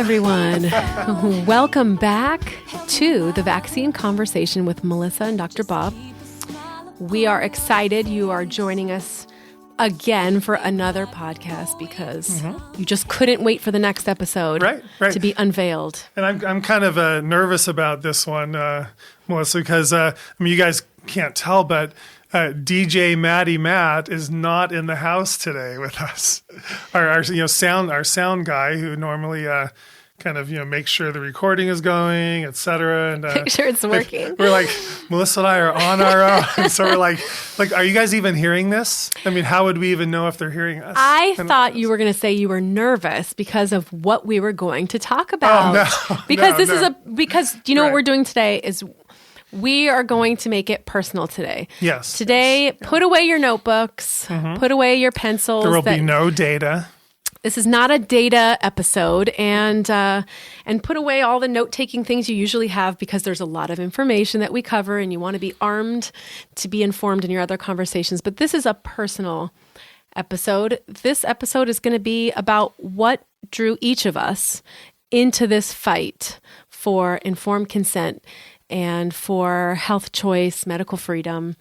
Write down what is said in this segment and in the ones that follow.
everyone. Welcome back to the Vaccine Conversation with Melissa and Dr. Bob. We are excited you are joining us again for another podcast because you just couldn't wait for the next episode to be unveiled. And I'm kind of nervous about this one, Melissa, because you guys can't tell, but DJ Matty Matt is not in the house today with us. Our sound guy who normally kind of makes sure the recording is going, etc. And make sure it's working. We're like, Melissa and I are on our own, so we're like, are you guys even hearing this? I mean, how would we even know if they're hearing us? I thought you were going to say you were nervous because of what we were going to talk about. Oh, no, because do you know what we're doing today is we are going to make it personal today. Yes. Today, put away your notebooks, put away your pencils. There will be no data. This is not a data episode, and put away all the note-taking things you usually have because there's a lot of information that we cover, and you want to be armed to be informed in your other conversations. But this is a personal episode. This episode is going to be about what drew each of us into this fight for informed consent and for health choice, medical freedom.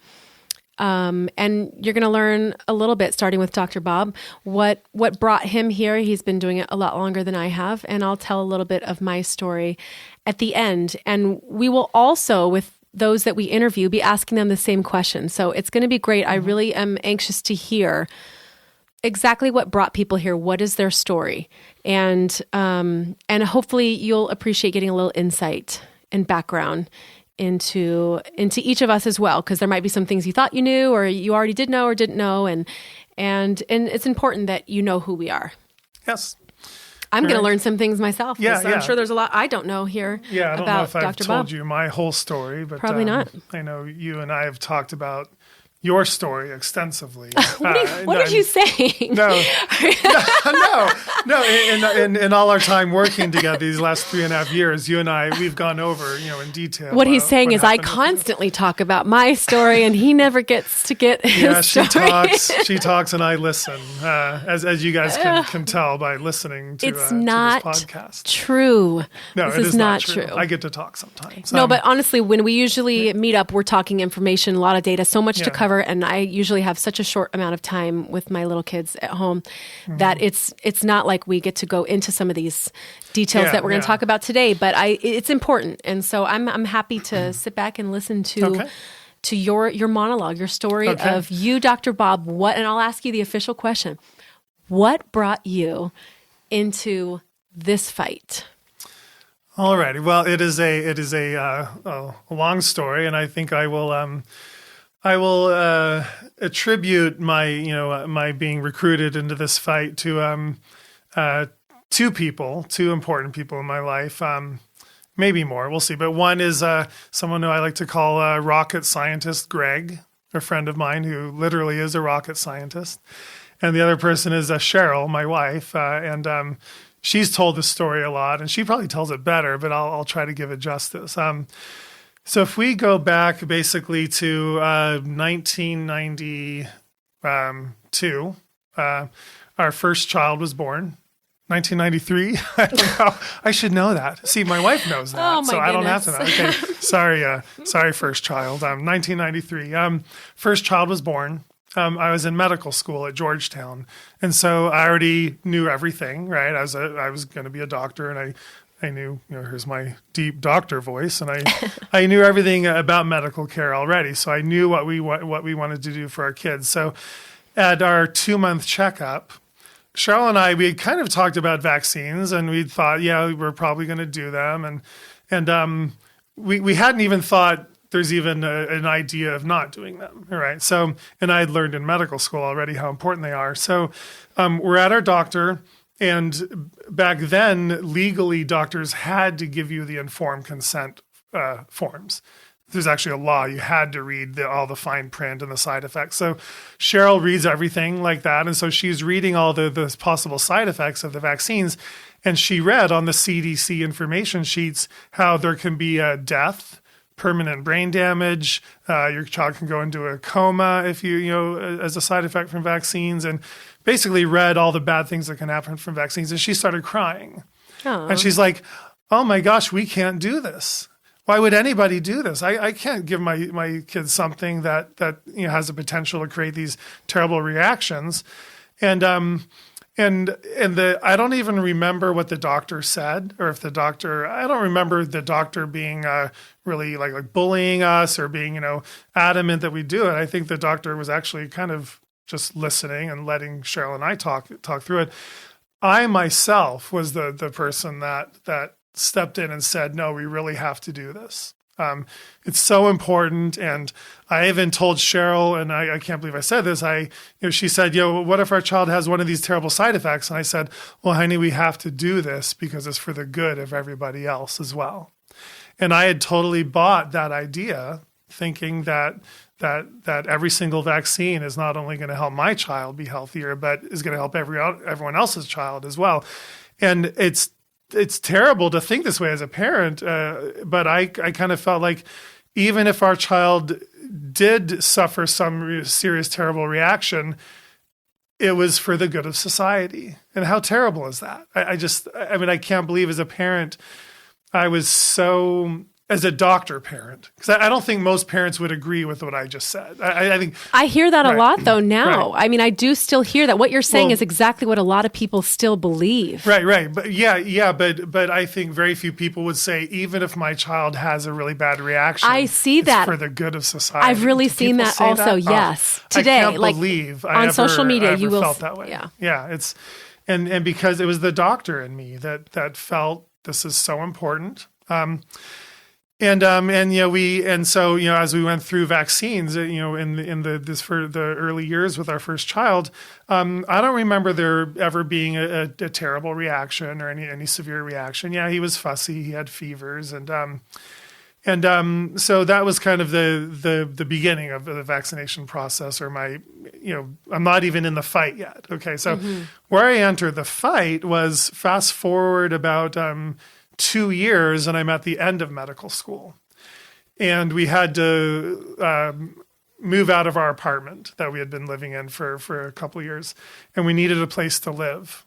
And you're going to learn a little bit, starting with Dr. Bob, what brought him here. He's been doing it a lot longer than I have, and I'll tell a little bit of my story at the end. And we will also, with those that we interview, be asking them the same question. So it's going to be great. I really am anxious to hear exactly what brought people here. What is their story? And hopefully you'll appreciate getting a little insight and background into each of us as well, because there might be some things you thought you knew or you already did know or didn't know, and it's important that you know who we are. Yes. I'm going to learn some things myself. Yeah. I'm sure there's a lot I don't know here. Yeah, I don't know if I've Dr. told Bob. you my whole story, but Probably not. I know you and I have talked about your story extensively. What are you saying? No. In all our time working together these last 3.5 years, you and I, we've gone over, in detail. What he's saying is I constantly talk about my story and he never gets to get his story. She talks and I listen, as you guys can tell by listening to, it's to not this podcast. True. No, this it is not true. I get to talk sometimes. No, but honestly, when we usually meet up, we're talking information, a lot of data, so much to cover. And I usually have such a short amount of time with my little kids at home that it's not like we get to go into some of these details that we're going to talk about today, but it's important. And so I'm happy to sit back and listen to your monologue, your story of you, Dr. Bob, and I'll ask you the official question. What brought you into this fight? All righty. Well, it is a long story, and I think I will attribute my being recruited into this fight to two important people in my life, maybe more. We'll see. But one is someone who I like to call rocket scientist Greg, a friend of mine who literally is a rocket scientist, and the other person is Cheryl, my wife, and she's told this story a lot, and she probably tells it better, but I'll try to give it justice. So if we go back basically to 1992, our first child was born. 1993? I don't know. I should know that. See, my wife knows that, I don't have to know. Okay, sorry, first child. 1993. First child was born. I was in medical school at Georgetown, and so I already knew everything. Right? I was going to be a doctor, and I knew, here's my deep doctor voice, and I knew everything about medical care already. So I knew what we wanted to do for our kids. So at our 2-month checkup, Cheryl and we had kind of talked about vaccines, and we thought, we're probably going to do them, and we hadn't even thought there's even an idea of not doing them. All right. So, and I had learned in medical school already how important they are. So we're at our doctor. And back then, legally, doctors had to give you the informed consent forms. There's actually a law. You had to read all the fine print and the side effects. So Cheryl reads everything like that. And so she's reading all the possible side effects of the vaccines. And she read on the CDC information sheets how there can be death, permanent brain damage. Your child can go into a coma if as a side effect from vaccines, and basically read all the bad things that can happen from vaccines. And she started crying. And she's like, oh my gosh, we can't do this. Why would anybody do this? I can't give my kids something that has the potential to create these terrible reactions. And I don't even remember what the doctor said, or if I don't remember the doctor being really like bullying us or being, adamant that we do it. I think the doctor was actually kind of just listening and letting Cheryl and I talk through it. I myself was the person that stepped in and said, no, we really have to do this. It's so important. And I even told Cheryl, and I can't believe I said this, she said, what if our child has one of these terrible side effects? And I said, well, honey, we have to do this because it's for the good of everybody else as well. And I had totally bought that idea, thinking that every single vaccine is not only going to help my child be healthier, but is going to help everyone else's child as well. And it's terrible to think this way as a parent, but I kind of felt like even if our child did suffer some serious, terrible reaction, it was for the good of society. And how terrible is that? I can't believe as a parent, I was so... as a doctor parent, because I don't think most parents would agree with what I just said. I think I hear that a lot though now. Right. I mean, I do still hear that. What you're saying is exactly what a lot of people still believe. Right. But but I think very few people would say, even if my child has a really bad reaction, I see that for the good of society. I've really seen that also. That? Yes, today, I can't believe on social media, you will felt that way. Yeah. It's and because it was the doctor in me that felt this is so important. So as we went through vaccines, for the early years with our first child, I don't remember there ever being a terrible reaction or any severe reaction. Yeah, he was fussy, he had fevers, and so that was kind of the beginning of the vaccination process, or I'm not even in the fight yet. Okay, so where I entered the fight was fast forward about 2 years, and I'm at the end of medical school. And we had to move out of our apartment that we had been living in for a couple of years, and we needed a place to live.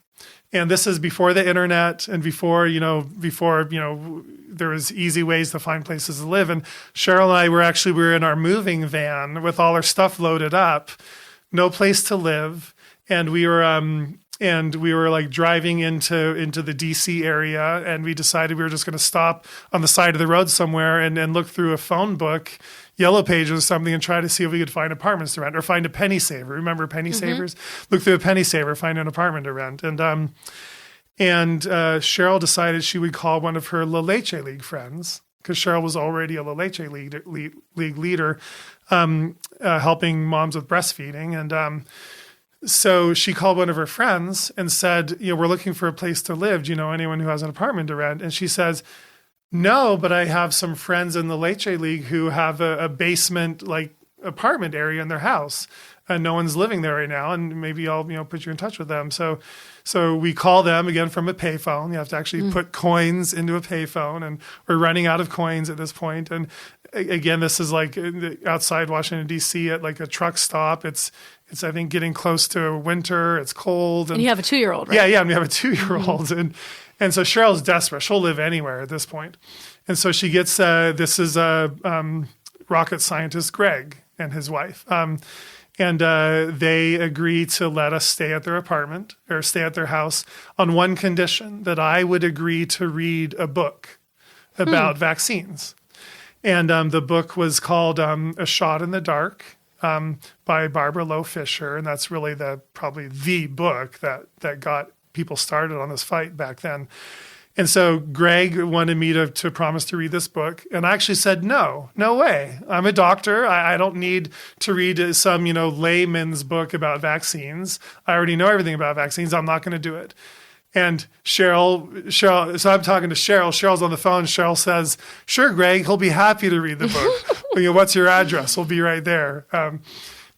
And this is before the internet and before there was easy ways to find places to live. And Cheryl and I we were in our moving van with all our stuff loaded up, no place to live. And we were like driving into the DC area, and we decided we were just going to stop on the side of the road somewhere and look through a phone book, Yellow Pages or something, and try to see if we could find apartments to rent or find a penny saver. Remember penny savers? Look through a penny saver, find an apartment to rent. And Cheryl decided she would call one of her La Leche League friends, because Cheryl was already a La Leche League leader, helping moms with breastfeeding. And so she called one of her friends and said, we're looking for a place to live. Do you know anyone who has an apartment to rent? And she says, no, but I have some friends in the Leche League who have a basement like apartment area in their house, and no one's living there right now. And maybe I'll put you in touch with them. So we call them again from a payphone. You have to actually put coins into a payphone, and we're running out of coins at this point. And again, this is like outside Washington D.C. at like a truck stop. It's I think getting close to winter. It's cold, and you have a 2-year-old, right? Yeah, and we have a 2-year-old, and so Cheryl's desperate. She'll live anywhere at this point, and so she gets this is rocket scientist Greg and his wife, and they agree to let us stay at their apartment or stay at their house on one condition: that I would agree to read a book about vaccines. And the book was called A Shot in the Dark, by Barbara Loe Fisher. And that's really probably the book that got people started on this fight back then. And so Greg wanted me to promise to read this book. And I actually said, no way. I'm a doctor. I don't need to read some, layman's book about vaccines. I already know everything about vaccines. I'm not going to do it. And Cheryl, so I'm talking to Cheryl. Cheryl's on the phone. Cheryl says, sure, Greg, he'll be happy to read the book. What's your address? We'll be right there.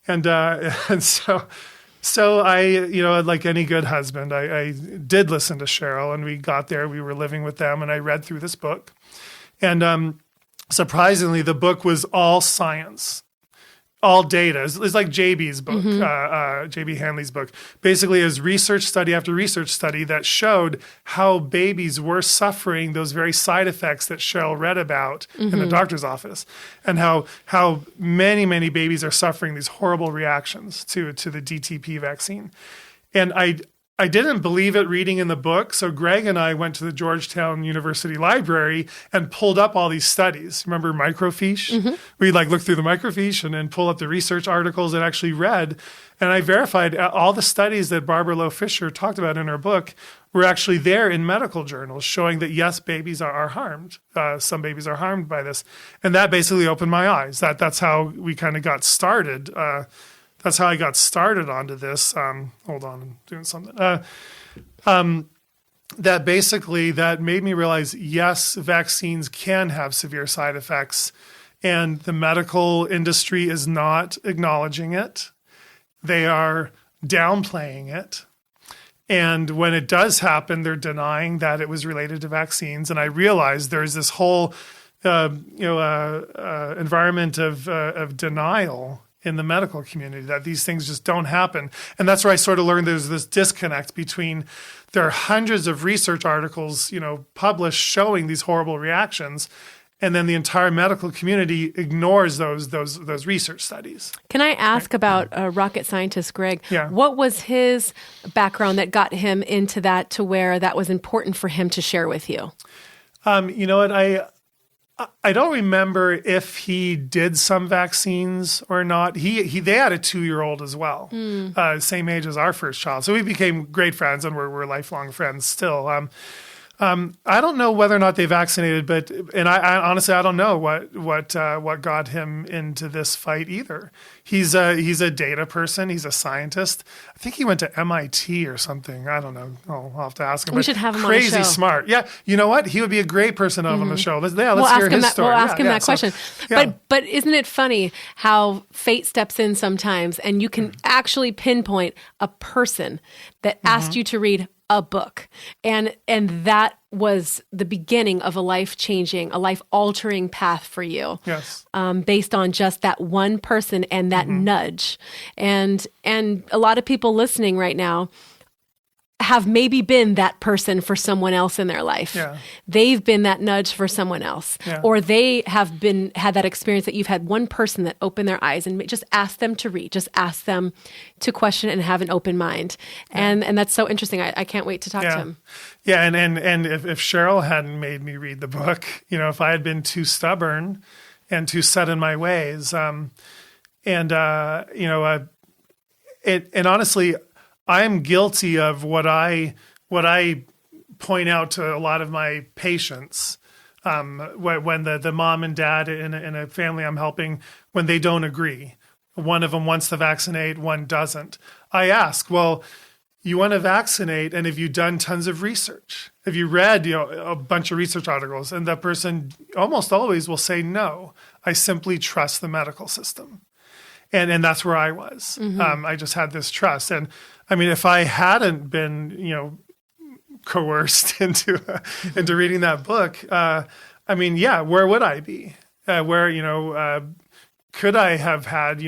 And so I, like any good husband, I did listen to Cheryl, and we got there. We were living with them, and I read through this book. And surprisingly, the book was all science. all data. It's like JB's book, JB Hanley's book. Basically, is research study after research study that showed how babies were suffering those very side effects that Cheryl read about in the doctor's office, and how many babies are suffering these horrible reactions to the DTP vaccine. And I didn't believe it reading in the book, so Greg and I went to the Georgetown University Library and pulled up all these studies. Remember microfiche? We looked through the microfiche and then pull up the research articles and actually read. And I verified all the studies that Barbara Lowe Fisher talked about in her book were actually there in medical journals, showing that yes, babies are harmed. Some babies are harmed by this, and that basically opened my eyes. That's how we kind of got started. That's how I got started onto this. Hold on, I'm doing something. That made me realize, yes, vaccines can have severe side effects, and the medical industry is not acknowledging it. They are downplaying it. And when it does happen, they're denying that it was related to vaccines. And I realized there's this whole environment of denial in the medical community, that these things just don't happen. And that's where I sort of learned there's this disconnect between, there are hundreds of research articles, published showing these horrible reactions, and then the entire medical community ignores those research studies. Can I ask about rocket scientist Greg? Yeah. What was his background that got him into that, to where that was important for him to share with you? You know what, I don't remember if he did some vaccines or not. They had a 2-year-old as well, same age as our first child. So we became great friends, and we're lifelong friends still. I don't know whether or not they vaccinated, and I honestly, I don't know what got him into this fight either. He's a data person. He's a scientist. I think he went to MIT or something. I don't know. I'll have to ask him. We should have him on the show. Crazy smart. Yeah. You know what? He would be a great person to have on the show. Let's hear his story. We'll ask him that question. But isn't it funny how fate steps in sometimes, and you can actually pinpoint a person that asked you to read a book, and that was the beginning of a life-changing, a life-altering path for you. Yes. Based on just that one person and that nudge. And a lot of people listening right now have maybe been that person for someone else in their life. Yeah. They've been that nudge for someone else. Yeah. Or they have had that experience that you've had one person that opened their eyes and just asked them to read, just ask them to question and have an open mind. And that's so interesting. I can't wait to talk to him. Yeah, and if Cheryl hadn't made me read the book, if I had been too stubborn and too set in my ways, and honestly, I am guilty of what I point out to a lot of my patients when the mom and dad in a family I'm helping, when they don't agree. One of them wants to vaccinate, one doesn't. I ask, well, you want to vaccinate, and have you done tons of research? Have you read a bunch of research articles? And that person almost always will say, no, I simply trust the medical system. And that's where I was. I just had this trust. And I mean, if I hadn't been, coerced into reading that book, where would I be? Could I have had,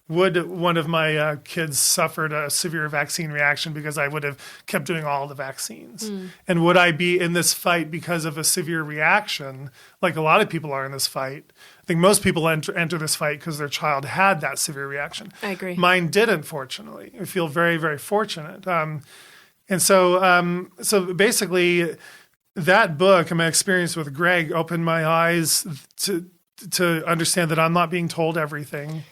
would one of my kids suffered a severe vaccine reaction because I would have kept doing all the vaccines? And would I be in this fight because of a severe reaction, like a lot of people are in this fight? I think most people enter this fight because their child had that severe reaction. I agree. Mine didn't, fortunately. I feel very, very fortunate. And so basically, that book and my experience with Greg opened my eyes to understand that I'm not being told everything.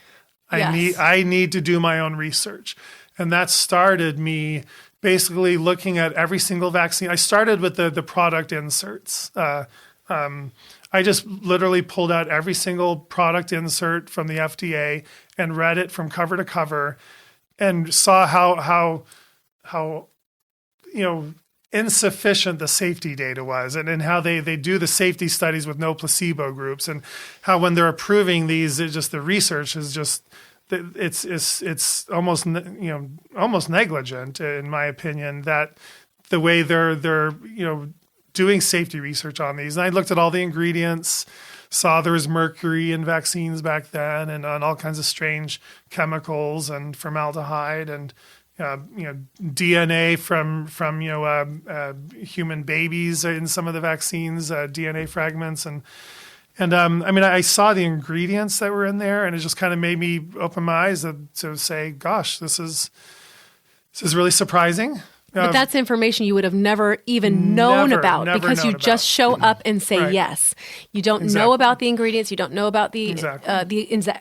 Yes. I need to do my own research. And that started me basically looking at every single vaccine. I started with the product inserts. I just literally pulled out every single product insert from the FDA and read it from cover to cover, and saw how insufficient the safety data was, and how they do the safety studies with no placebo groups, and how when they're approving these, the research is just it's almost almost negligent, in my opinion, that the way they're doing safety research on these. And I looked at all the ingredients, saw there was mercury in vaccines back then, and all kinds of strange chemicals and formaldehyde and DNA from human babies in some of the vaccines, DNA fragments, and I saw the ingredients that were in there, and it just kind of made me open my eyes to say, gosh, this is really surprising. But that's information you would have never even known about because you just show up and say yes. You don't know about the ingredients. You don't know about the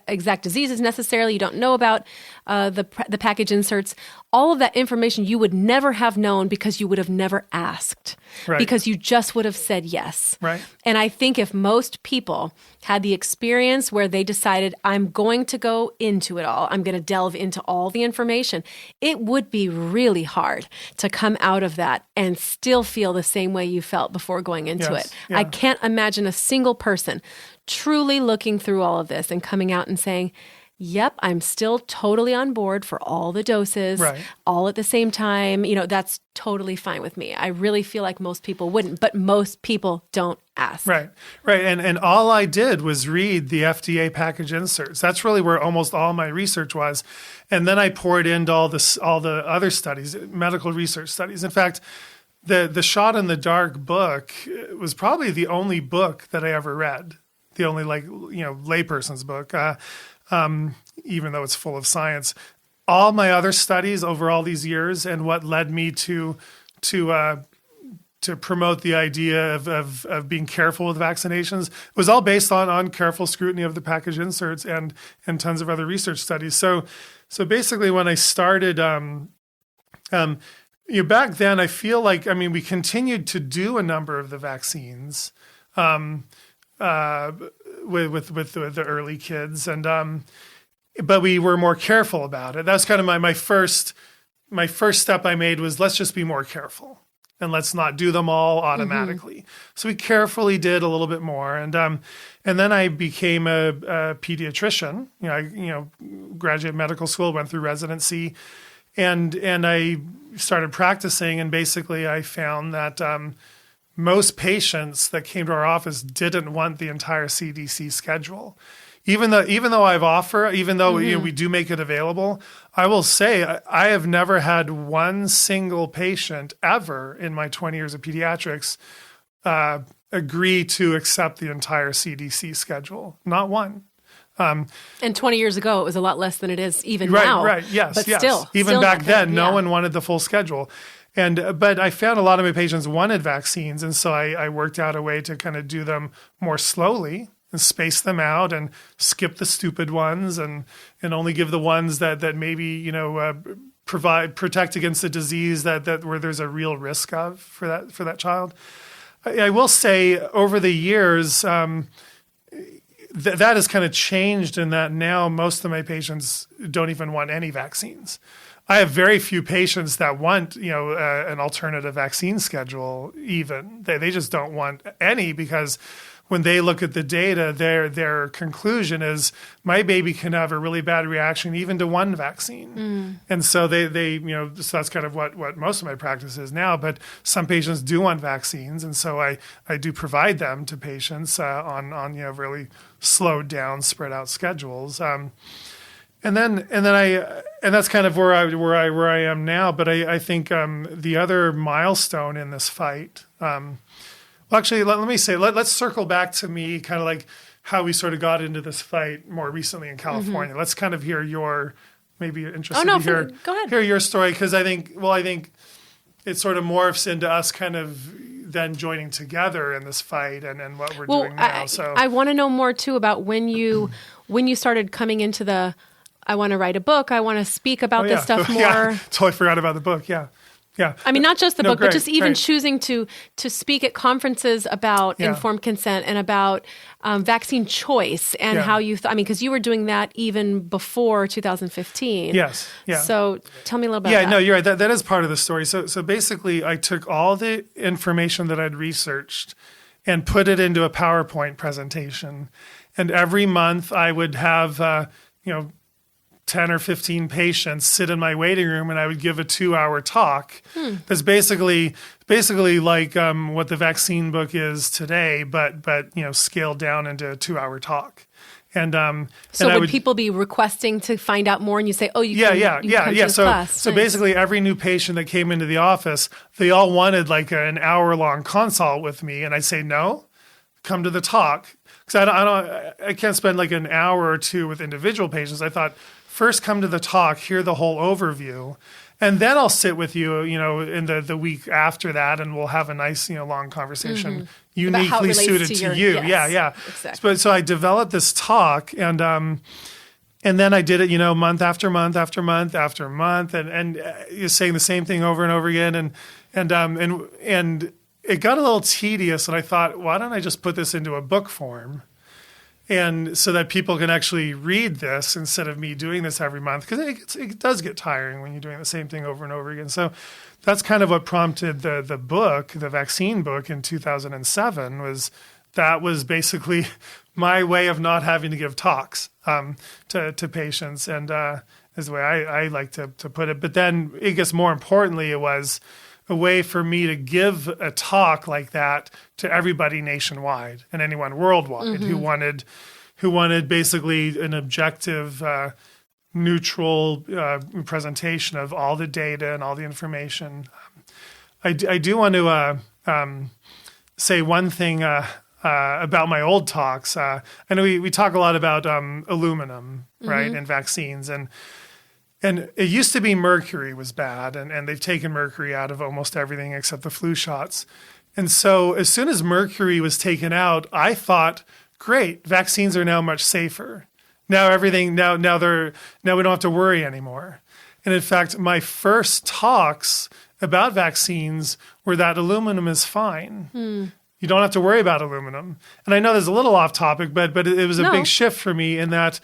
exact diseases necessarily. You don't know about the package inserts. All of that information you would never have known because you would have never asked. Right. Because you just would have said yes. Right. And I think if most people had the experience where they decided, I'm going to go into it all, I'm going to delve into all the information, it would be really hard to come out of that and still feel the same way you felt before going into it. Yeah. I can't imagine a single person truly looking through all of this and coming out and saying, yep, I'm still totally on board for all the doses, all at the same time. That's totally fine with me. I really feel like most people wouldn't, but most people don't ask. Right. And all I did was read the FDA package inserts. That's really where almost all my research was. And then I poured into all the other studies, medical research studies. In fact, the Shot in the Dark book was probably the only book that I ever read, the only layperson's book. Even though it's full of science. All my other studies over all these years and what led me to promote the idea of being careful with vaccinations was all based on careful scrutiny of the package inserts and tons of other research studies. So basically when I started, back then I feel like, we continued to do a number of the vaccines, with the early kids, and but we were more careful about it. That's kind of my first step I made was let's just be more careful and let's not do them all automatically. Mm-hmm. So we carefully did a little bit more, and then I became a pediatrician. I graduated medical school, went through residency, and I started practicing, and basically I found that most patients that came to our office didn't want the entire CDC schedule. Even though we do make it available, I will say I have never had one single patient ever in my 20 years of pediatrics agree to accept the entire CDC schedule. Not one. And 20 years ago, it was a lot less than it is even now. Right, yes, but yes. Still back then, no one wanted the full schedule. But I found a lot of my patients wanted vaccines, and so I worked out a way to kind of do them more slowly and space them out and skip the stupid ones and only give the ones that maybe protect against a disease that where there's a real risk of for that child. I will say over the years that has kind of changed in that now most of my patients don't even want any vaccines. I have very few patients that want, an alternative vaccine schedule even. They just don't want any because when they look at the data, their conclusion is my baby can have a really bad reaction even to one vaccine. Mm. And so so that's kind of what most of my practice is now. But some patients do want vaccines, and so I do provide them to patients on really slowed down, spread out schedules. And that's kind of where I am now. But I think the other milestone in this fight. Actually, let me say, let's circle back to me, kind of like how we sort of got into this fight more recently in California. Mm-hmm. Let's kind of hear your, maybe interested to hear, go ahead. Hear your story, because I think it sort of morphs into us kind of then joining together in this fight and what we're doing now. I want to know more too about when you started coming into I want to write a book. I want to speak about this stuff more. Yeah, totally forgot about the book. Yeah. Yeah. I mean, not just the book, but just even choosing to speak at conferences about informed consent and about vaccine choice and how you because you were doing that even before 2015. Yes. Yeah. So tell me a little bit about that. Yeah, no, you're right. That is part of the story. So basically, I took all the information that I'd researched and put it into a PowerPoint presentation. And every month I would have, 10 or 15 patients sit in my waiting room, and I would give a 2-hour talk. That's basically like what the vaccine book is today, but scaled down into a 2-hour talk. And so and would people be requesting to find out more, and you say, "Oh, you can come to this class." So Nice. basically, every new patient that came into the office, they all wanted like an hour-long consult with me, and I'd say, "No, come to the talk," because I can't spend like an hour or two with individual patients. I thought, first come to the talk, hear the whole overview, and then I'll sit with you, in the week after that, and we'll have a nice, long conversation uniquely suited to you. Yes, Yeah. exactly. But so I developed this talk, and then I did it, month after month after month after month, and you're saying the same thing over and over again, and it got a little tedious, and I thought, why don't I just put this into a book form? And so that people can actually read this instead of me doing this every month, because it does get tiring when you're doing the same thing over and over again. So that's kind of what prompted the book, the vaccine book in 2007, was basically my way of not having to give talks to patients, and is the way I like to put it. But then I guess more importantly, it was a way for me to give a talk like that to everybody nationwide and anyone worldwide who wanted basically an objective, neutral presentation of all the data and all the information. I do want to say one thing about my old talks. I know we talk a lot about aluminum, right, in vaccines, and it used to be mercury was bad, and they've taken mercury out of almost everything except the flu shots. And so as soon as mercury was taken out, I thought, great, vaccines are now much safer. Now we don't have to worry anymore. And in fact, my first talks about vaccines were that aluminum is fine. You don't have to worry about aluminum. And I know there's a little off topic, but it was a big shift for me in that,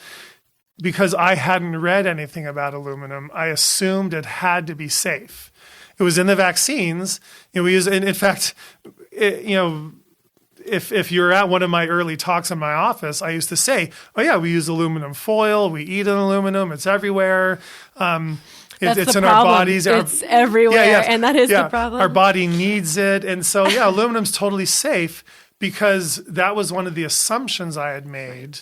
because I hadn't read anything about aluminum, I assumed it had to be safe. It was in the vaccines. We use, in fact, if you're at one of my early talks in my office, I used to say, "Oh yeah, we use aluminum foil. We eat in aluminum. It's everywhere. It's in our bodies. It's everywhere, and that is the problem. Our body needs it, and so aluminum's totally safe, because that was one of the assumptions I had made."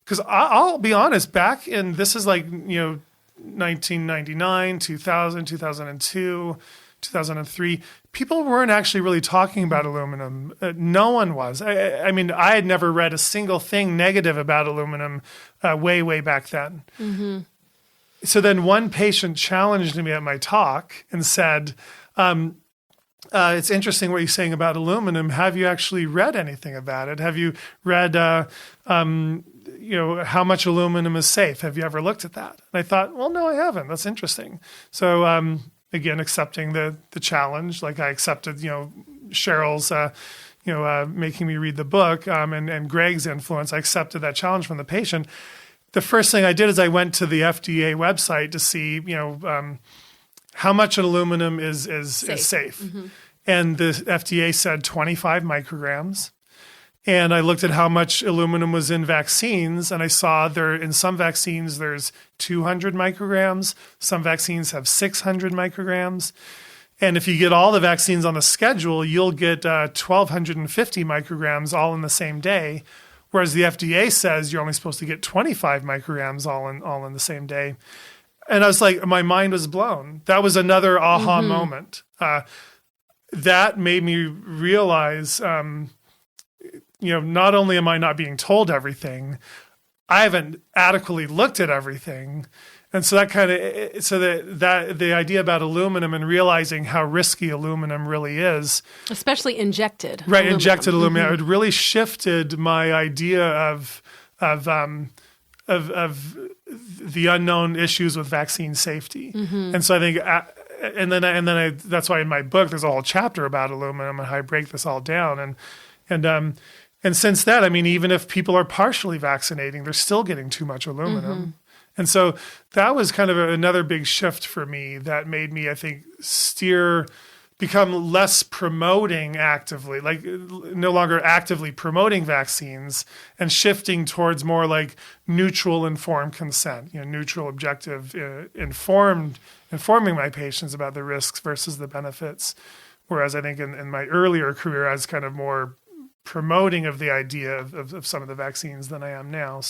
Because I'll be honest, back in, this is like, 1999, 2000, 2002, 2003, people weren't actually really talking about aluminum. No one was. I mean, I had never read a single thing negative about aluminum way back then. Mm-hmm. So then one patient challenged me at my talk and said, it's interesting what you're saying about aluminum. Have you actually read anything about it? Have you read how much aluminum is safe? Have you ever looked at that? And I thought, well, no, I haven't. That's interesting. So again, accepting the challenge, like I accepted, Cheryl's, making me read the book, and Greg's influence. I accepted that challenge from the patient. The first thing I did is I went to the FDA website to see, how much aluminum is safe. Mm-hmm. And the FDA said 25 micrograms. And I looked at how much aluminum was in vaccines, and I saw in some vaccines there's 200 micrograms. Some vaccines have 600 micrograms. And if you get all the vaccines on the schedule, you'll get 1,250 micrograms all in the same day, whereas the FDA says you're only supposed to get 25 micrograms all in the same day. And I was like, my mind was blown. That was another aha moment. That made me realize, not only am I not being told everything, I haven't adequately looked at everything. And so that the idea about aluminum and realizing how risky aluminum really is, especially injected, right? Aluminum. Injected aluminum, it really shifted my idea of the unknown issues with vaccine safety. Mm-hmm. And so I think, that's why in my book there's a whole chapter about aluminum and how I break this all down. And since then, I mean, even if people are partially vaccinating, they're still getting too much aluminum. Mm-hmm. And so that was kind of another big shift for me that made me, I think, steer become less promoting actively, like no longer actively promoting vaccines, and shifting towards more like neutral informed consent, neutral, objective, informing my patients about the risks versus the benefits. Whereas I think in my earlier career, I was kind of more promoting of the idea of some of the vaccines than I am now.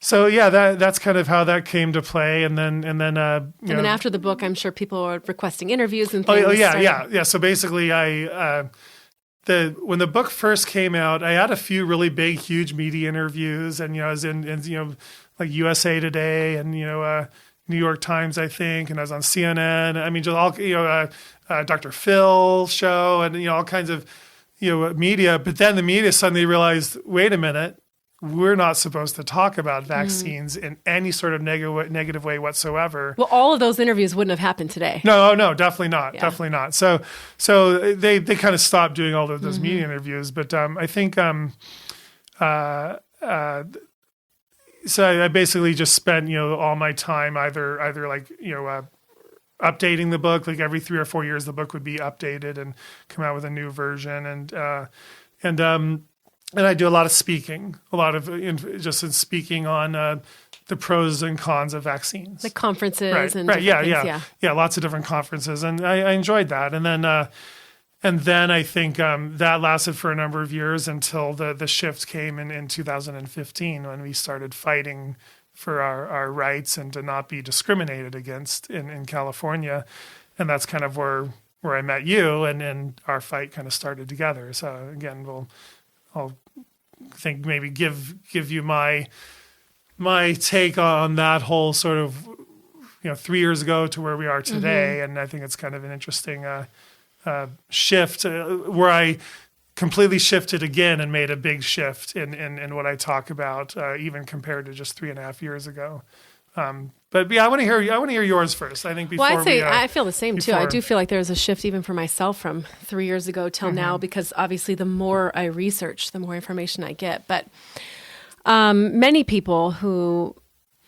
So yeah, that's kind of how that came to play, and then after the book, I'm sure people are requesting interviews and things. Oh yeah. So basically, when the book first came out, I had a few really big, huge media interviews, and I was in like USA Today and New York Times, I think, and I was on CNN. I mean, just all Dr. Phil show, and all kinds of media. But then the media suddenly realized, wait a minute. We're not supposed to talk about vaccines in any sort of negative way whatsoever. Well, all of those interviews wouldn't have happened today. No, definitely not. Yeah. Definitely not. So they kind of stopped doing all of those media interviews. But I think so I basically just spent all my time either like updating the book, like every 3 or 4 years the book would be updated and come out with a new version, and I do a lot of speaking, just speaking on the pros and cons of vaccines, like conferences, right? Yeah, lots of different conferences, and I enjoyed that. And then I think that lasted for a number of years until the shift came in 2015 when we started fighting for our rights and to not be discriminated against in California, and that's kind of where I met you, and our fight kind of started together. So again, I'll think maybe give you my take on that whole sort of 3 years ago to where we are today, and I think it's kind of an interesting shift where I completely shifted again and made a big shift in what I talk about, even compared to just 3.5 years ago. But yeah, I want to hear yours first. I think before I feel the same too. I do feel like there's a shift even for myself from 3 years ago till now, because obviously the more I research, the more information I get. But many people who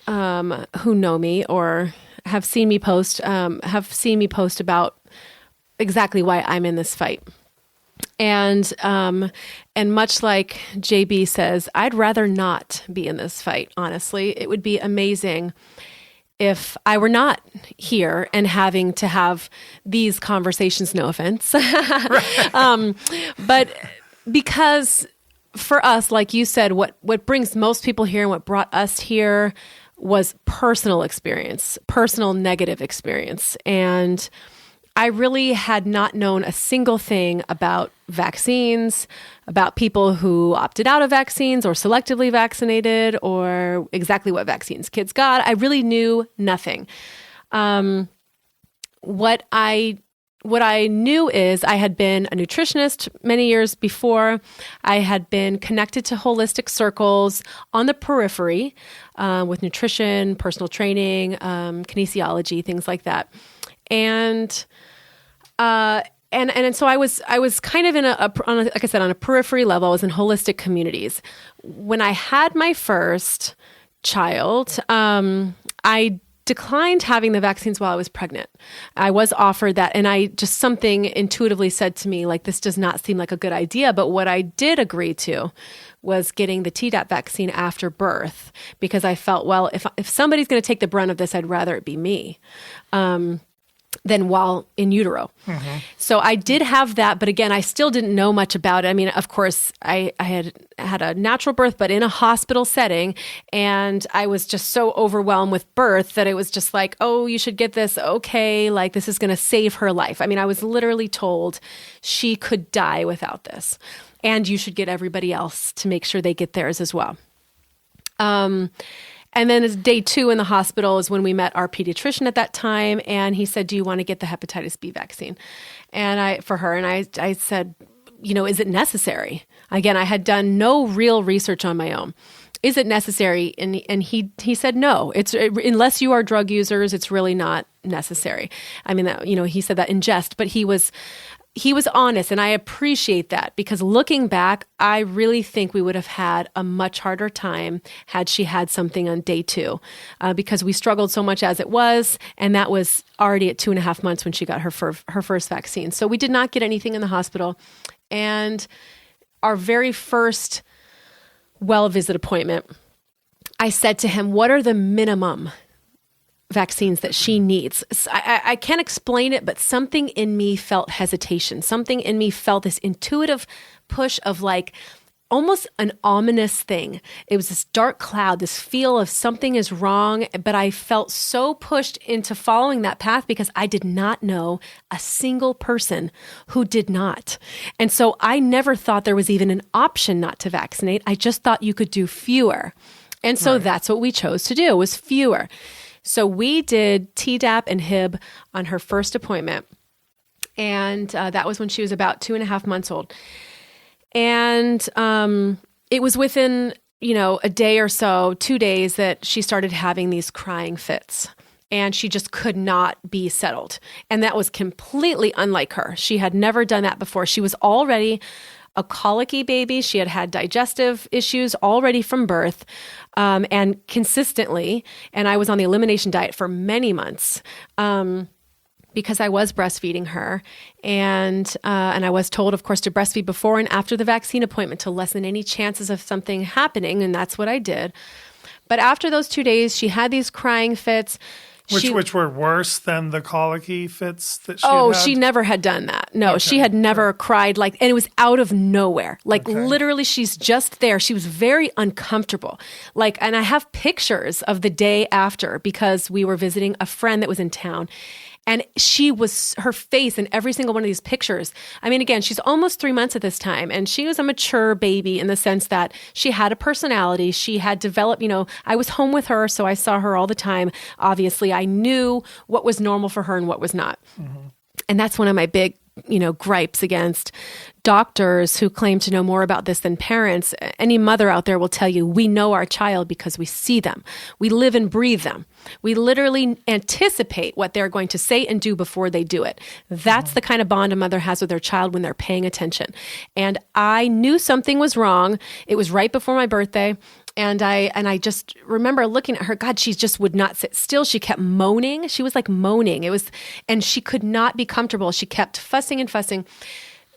know me or have seen me post about exactly why I'm in this fight. And much like JB says, I'd rather not be in this fight. Honestly, it would be amazing if I were not here and having to have these conversations. No offense, but because for us, like you said, what brings most people here and what brought us here was personal experience, personal negative experience, and I really had not known a single thing about vaccines, about people who opted out of vaccines or selectively vaccinated, or exactly what vaccines kids got. I really knew nothing. What I knew is I had been a nutritionist many years before. I had been connected to holistic circles on the periphery with nutrition, personal training, kinesiology, things like that. And so I was kind of like I said, on a periphery level. I was in holistic communities. When I had my first child, I declined having the vaccines while I was pregnant. I was offered that, and something intuitively said to me, like, this does not seem like a good idea. But what I did agree to was getting the Tdap vaccine after birth, because I felt, well, if somebody's going to take the brunt of this, I'd rather it be me. Than while in utero. So I did have that, but again, I still didn't know much about it. I mean, of course, I had a natural birth, but in a hospital setting, and I was just so overwhelmed with birth that it was just like, oh, you should get this. Okay, like this is going to save her life. I mean, I was literally told she could die without this, and you should get everybody else to make sure they get theirs as well. And then it's day 2 in the hospital is when we met our pediatrician at that time. And he said, do you want to get the hepatitis B vaccine? And I said, is it necessary? Again, I had done no real research on my own. Is it necessary? And he said, no, unless you are drug users, it's really not necessary. I mean, he said that in jest, but he was he was honest, and I appreciate that, because looking back, I really think we would have had a much harder time had she had something on day 2, because we struggled so much as it was, and that was already at 2.5 months when she got her first vaccine. So we did not get anything in the hospital. And our very first well visit appointment, I said to him, what are the minimum vaccines that she needs? I can't explain it, but something in me felt hesitation. Something in me felt this intuitive push of like almost an ominous thing. It was this dark cloud, this feel of something is wrong, but I felt so pushed into following that path because I did not know a single person who did not. And so I never thought there was even an option not to vaccinate. I just thought you could do fewer. And so that's what we chose to do, was fewer. So we did Tdap and Hib on her first appointment. And that was when she was about 2.5 months old. And it was within, a day or so, 2 days, that she started having these crying fits. And she just could not be settled. And that was completely unlike her. She had never done that before. She was already a colicky baby. She had had digestive issues already from birth, and consistently. And I was on the elimination diet for many months because I was breastfeeding her. And I was told, of course, to breastfeed before and after the vaccine appointment to lessen any chances of something happening. And that's what I did. But after those 2 days, she had these crying fits. Which were worse than the colicky fits that she had? Oh, she never had done that. No, she had never cried and it was out of nowhere. Literally, she's just there. She was very uncomfortable. And I have pictures of the day after because we were visiting a friend that was in town. And her face in every single one of these pictures. I mean, again, she's almost 3 months at this time, and she was a mature baby in the sense that she had a personality. She had developed, I was home with her, so I saw her all the time. Obviously, I knew what was normal for her and what was not. Mm-hmm. And that's one of my big, gripes against doctors who claim to know more about this than parents. Any mother out there will tell you, we know our child because we see them. We live and breathe them. We literally anticipate what they're going to say and do before they do it. That's the kind of bond a mother has with their child when they're paying attention. And I knew something was wrong. It was right before my birthday. And I just remember looking at her. God, she just would not sit still. She kept moaning. She was moaning. And she could not be comfortable. She kept fussing and fussing.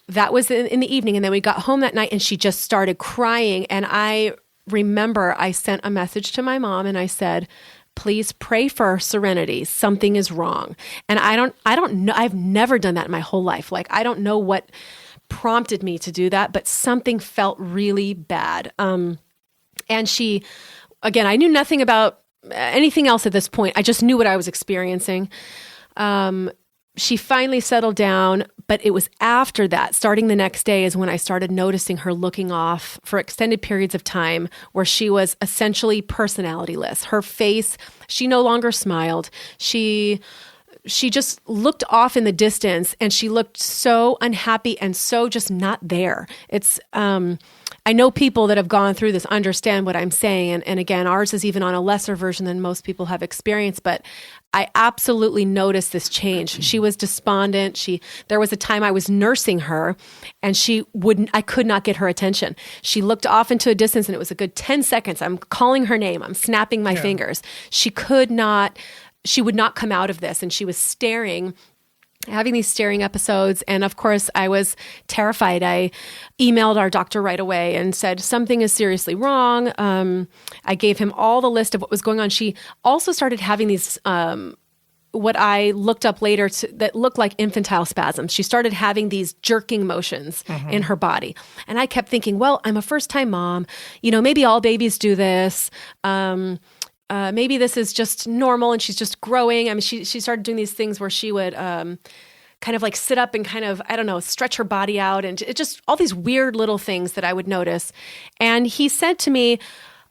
That was in the evening. And then we got home that night and she just started crying. And I remember I sent a message to my mom and I said, please pray for Serenity. Something is wrong. And I don't know. I've never done that in my whole life. I don't know what prompted me to do that, but something felt really bad. And she, again, I knew nothing about anything else at this point. I just knew what I was experiencing. She finally settled down, but it was after that, starting the next day, is when I started noticing her looking off for extended periods of time where she was essentially personalityless. Her face, she no longer smiled. She just looked off in the distance and she looked so unhappy and so just not there. It's, I know people that have gone through this understand what I'm saying. And again, ours is even on a lesser version than most people have experienced, but I absolutely noticed this change. She was despondent. There was a time I was nursing her and I could not get her attention. She looked off into a distance and it was a good 10 seconds. I'm calling her name. I'm snapping my fingers. She would not come out of this. And she was having these staring episodes. And of course, I was terrified. I emailed our doctor right away and said, something is seriously wrong. I gave him all the list of what was going on. She also started having these, what I looked up later that looked like infantile spasms. She started having these jerking motions in her body. And I kept thinking, well, I'm a first-time mom. Maybe all babies do this. Maybe this is just normal and she's just growing. I mean, she started doing these things where she would kind of sit up and kind of, I don't know, stretch her body out, and it just all these weird little things that I would notice. And he said to me,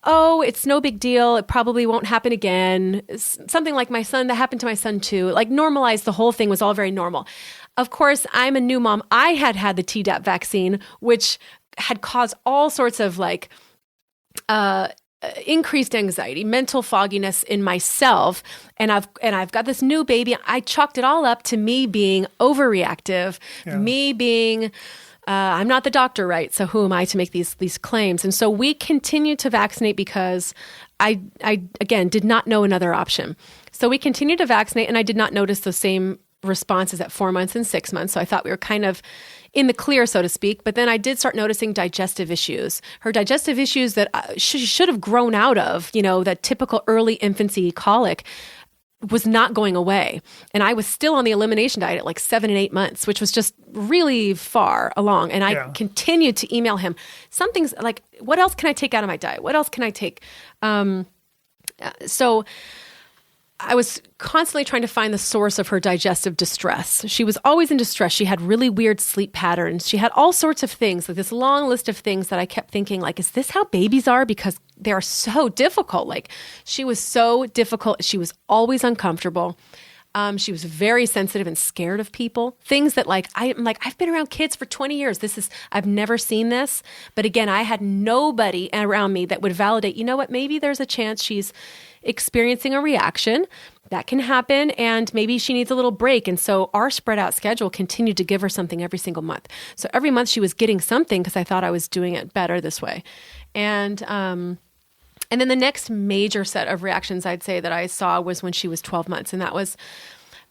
oh, it's no big deal. It probably won't happen again. Something like my son, that happened to my son too. Normalized the whole thing, was all very normal. Of course, I'm a new mom. I had the Tdap vaccine, which had caused all sorts of increased anxiety, mental fogginess in myself, and I've got this new baby. I chalked it all up to me being overreactive, me being I'm not the doctor, right? So who am I to make these claims? And so we continued to vaccinate because I again did not know another option. So we continued to vaccinate, and I did not notice the same responses at 4 months and 6 months. So I thought we were kind of in the clear, so to speak. But then I did start noticing digestive issues. Her digestive issues that she should have grown out of, that typical early infancy colic, was not going away. And I was still on the elimination diet at like 7 and 8 months, which was just really far along. And I continued to email him. Something's like, what else can I take out of my diet? What else can I take? So I was constantly trying to find the source of her digestive distress. She was always in distress. She had really weird sleep patterns. She had all sorts of things, like this long list of things that I kept thinking, like, is this how babies are? Because they are so difficult. Like, she was so difficult. She was always uncomfortable. She was very sensitive and scared of people. Things that I've been around kids for 20 years. I've never seen this. But again, I had nobody around me that would validate, you know what, maybe there's a chance she's experiencing a reaction. That can happen, and maybe she needs a little break. And so our spread out schedule continued to give her something every single month. So every month she was getting something because I thought I was doing it better this way. And then the next major set of reactions I'd say that I saw was when she was 12 months. And that was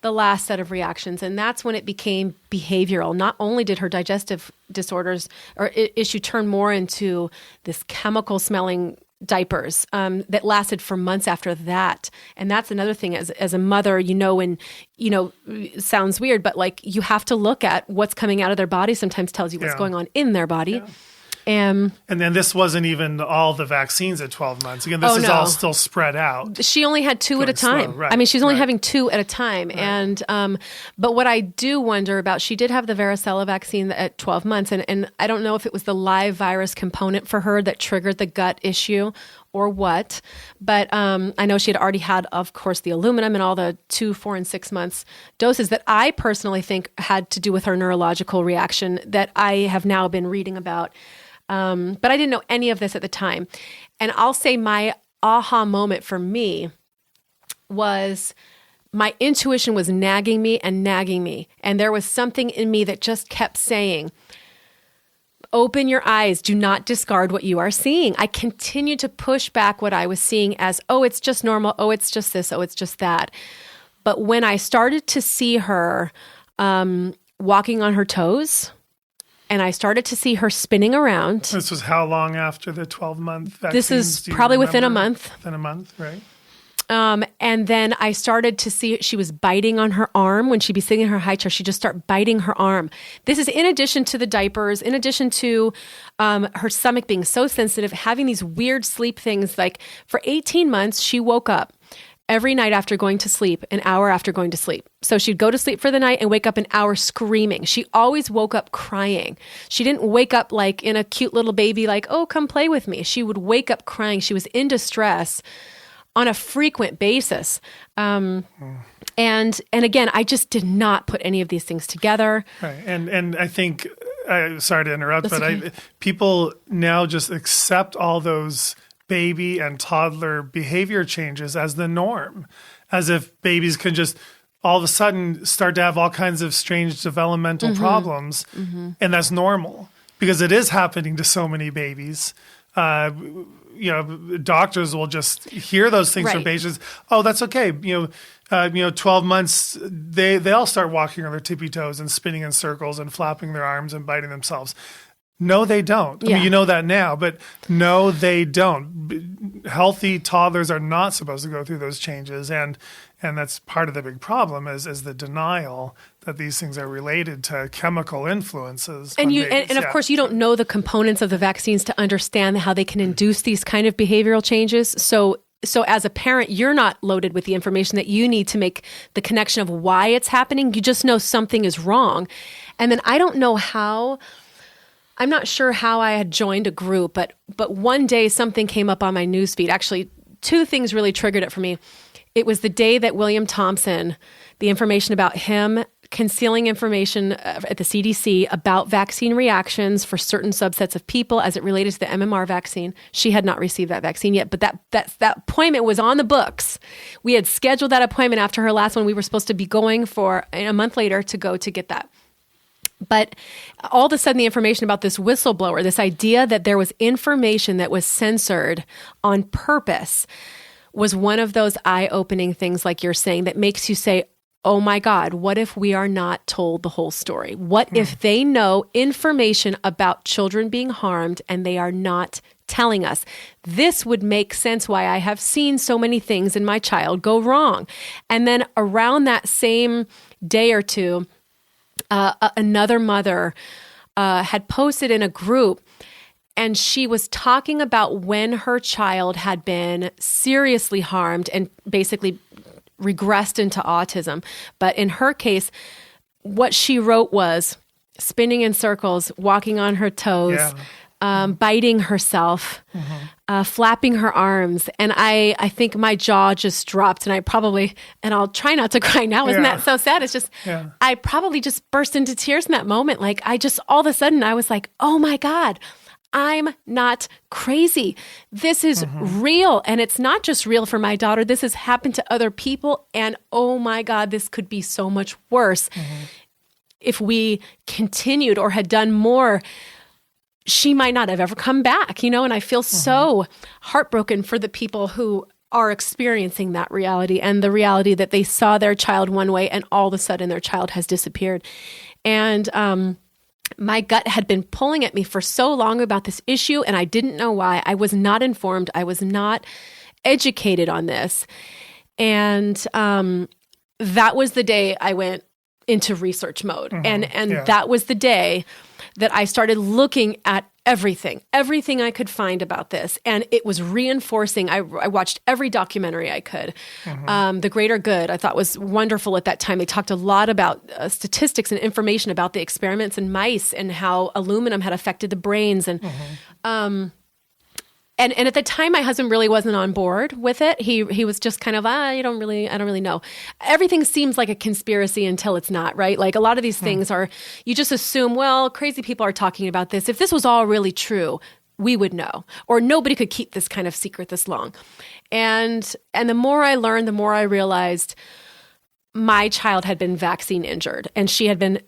the last set of reactions. And that's when it became behavioral. Not only did her digestive disorders or issue turn more into this chemical smelling diapers that lasted for months after that. And that's another thing as a mother, sounds weird, but like you have to look at what's coming out of their body sometimes tells you what's going on in their body. Yeah. And then this wasn't even all the vaccines at 12 months. Again, this is all still spread out. She only had two at a time. Right. I mean, she's only having two at a time. Right. And but what I do wonder about, she did have the varicella vaccine at 12 months. And I don't know if it was the live virus component for her that triggered the gut issue or what. But I know she had already had, of course, the aluminum and all the 2, 4, and 6 months doses that I personally think had to do with her neurological reaction that I have now been reading about. But I didn't know any of this at the time. And I'll say my aha moment for me was my intuition was nagging me. And there was something in me that just kept saying, open your eyes. Do not discard what you are seeing. I continued to push back what I was seeing as, oh, it's just normal. Oh, it's just this. Oh, it's just that. But when I started to see her walking on her toes, and I started to see her spinning around. This was how long after the 12-month vaccine? This is probably within a month. Within a month, right? And then I started to see she was biting on her arm. When she'd be sitting in her high chair, she'd just start biting her arm. This is in addition to the diapers, in addition to her stomach being so sensitive, having these weird sleep things. Like for 18 months, she woke up every night after going to sleep, an hour after going to sleep. So she'd go to sleep for the night and wake up an hour screaming. She always woke up crying. She didn't wake up like in a cute little baby, like, oh, come play with me. She would wake up crying. She was in distress on a frequent basis. And again, I just did not put any of these things together. Right. And I think, sorry to interrupt, That's but okay. People now just accept all those baby and toddler behavior changes as the norm, as if babies can just all of a sudden start to have all kinds of strange developmental problems. And that's normal because it is happening to so many babies. Doctors will just hear those things from patients. Oh, that's okay. 12 months, they all start walking on their tippy toes and spinning in circles and flapping their arms and biting themselves. No, they don't. I mean, you know that now, but no, they don't. Healthy toddlers are not supposed to go through those changes, and that's part of the big problem is the denial that these things are related to chemical influences. And of course, you don't know the components of the vaccines to understand how they can induce these kind of behavioral changes. So as a parent, you're not loaded with the information that you need to make the connection of why it's happening. You just know something is wrong, and then I don't know how. I'm not sure how I had joined a group, but one day something came up on my newsfeed. Actually, two things really triggered it for me. It was the day that William Thompson, the information about him concealing information at the CDC about vaccine reactions for certain subsets of people as it related to the MMR vaccine. She had not received that vaccine yet, but that appointment was on the books. We had scheduled that appointment after her last one. We were supposed to be going for a month later to go to get that. But all of a sudden, the information about this whistleblower, this idea that there was information that was censored on purpose, was one of those eye-opening things, like you're saying, that makes you say, oh my God, what if we are not told the whole story? What if they know information about children being harmed and they are not telling us? This would make sense why I have seen so many things in my child go wrong. And then around that same day or two, another mother had posted in a group, and she was talking about when her child had been seriously harmed and basically regressed into autism. But in her case, what she wrote was spinning in circles, walking on her toes, biting herself, flapping her arms. And I think my jaw just dropped, and I'll try not to cry now. Isn't that so sad? It's just, I probably just burst into tears in that moment. Like all of a sudden I was like, oh my God, I'm not crazy. This is real. And it's not just real for my daughter. This has happened to other people. And oh my God, this could be so much worse. If we continued or had done more, she might not have ever come back, and I feel so heartbroken for the people who are experiencing that reality, and the reality that they saw their child one way and all of a sudden their child has disappeared. And, my gut had been pulling at me for so long about this issue, and I didn't know why. I was not informed. I was not educated on this. And that was the day I went into research mode. And that was the day that I started looking at everything I could find about this. And it was reinforcing. I watched every documentary I could. The Greater Good, I thought, was wonderful at that time. They talked a lot about statistics and information about the experiments in mice and how aluminum had affected the brains. And and at the time, my husband really wasn't on board with it. He was just kind of, I don't really know. Everything seems like a conspiracy until it's not, right? Like a lot of these things are, you just assume, well, crazy people are talking about this. If this was all really true, we would know, or nobody could keep this kind of secret this long. And the more I learned, the more I realized my child had been vaccine injured, and she had been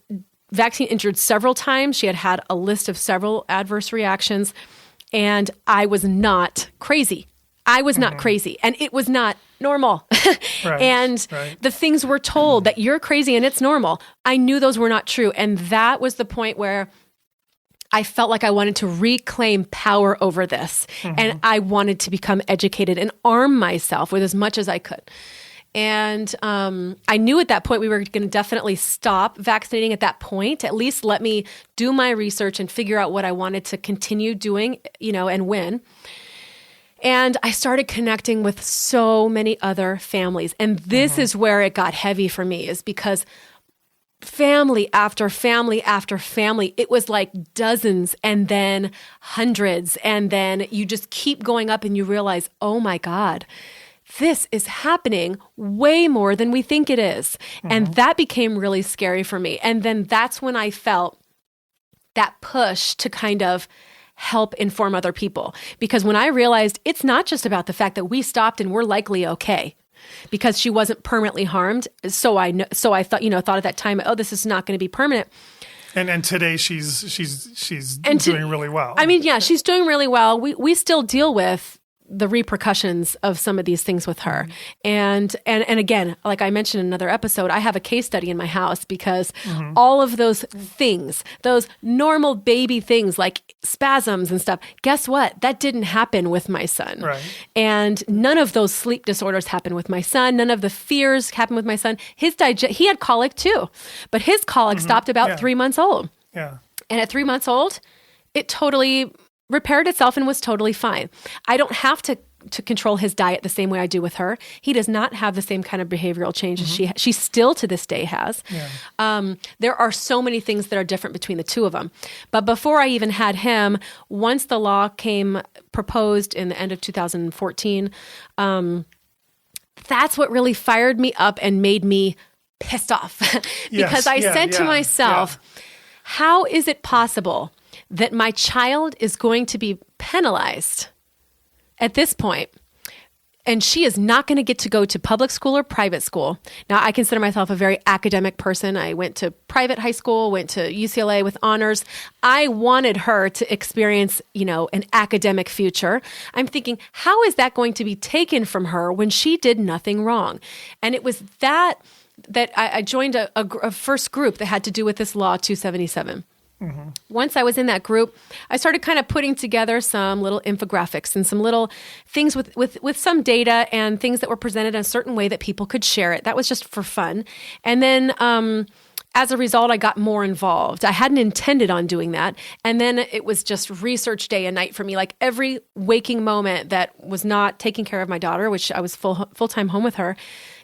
vaccine injured several times. She had had a list of several adverse reactions. And I was not crazy. I was not crazy. And it was not normal. The things we're told that you're crazy and it's normal, I knew those were not true. And that was the point where I felt like I wanted to reclaim power over this. And I wanted to become educated and arm myself with as much as I could. And I knew at that point we were going to definitely stop vaccinating at that point. At least let me do my research and figure out what I wanted to continue doing, and when. And I started connecting with so many other families. And this is where it got heavy for me, is because family after family after family, it was like dozens and then hundreds. And then you just keep going up and you realize, oh my God, this is happening way more than we think it is. And that became really scary for me. And then that's when I felt that push to kind of help inform other people. Because when I realized it's not just about the fact that we stopped and we're likely okay, because she wasn't permanently harmed. So I thought at that time, oh, this is not going to be permanent. And today she's doing really well. I mean, yeah, she's doing really well. We still deal with the repercussions of some of these things with her. And again, like I mentioned in another episode, I have a case study in my house because all of those things, those normal baby things like spasms and stuff, guess what? That didn't happen with my son. Right. And none of those sleep disorders happened with my son. None of the fears happened with my son. He had colic too, but his colic stopped about 3 months old. Yeah. And at 3 months old, it totally repaired itself and was totally fine. I don't have to control his diet the same way I do with her. He does not have the same kind of behavioral changes she still to this day has. Yeah. There are so many things that are different between the two of them. But before I even had him, once the law came proposed in the end of 2014, that's what really fired me up and made me pissed off because I said to myself, how is it possible that my child is going to be penalized at this point, and she is not going to get to go to public school or private school? Now, I consider myself a very academic person. I went to private high school, went to UCLA with honors. I wanted her to experience, an academic future. I'm thinking, how is that going to be taken from her when she did nothing wrong? And it was that I joined a first group that had to do with this law 277. Mm-hmm. Once I was in that group, I started kind of putting together some little infographics and some little things with some data and things that were presented in a certain way that people could share it. That was just for fun. And then as a result, I got more involved. I hadn't intended on doing that. And then it was just research day and night for me. Like every waking moment that was not taking care of my daughter, which I was full-time home with her,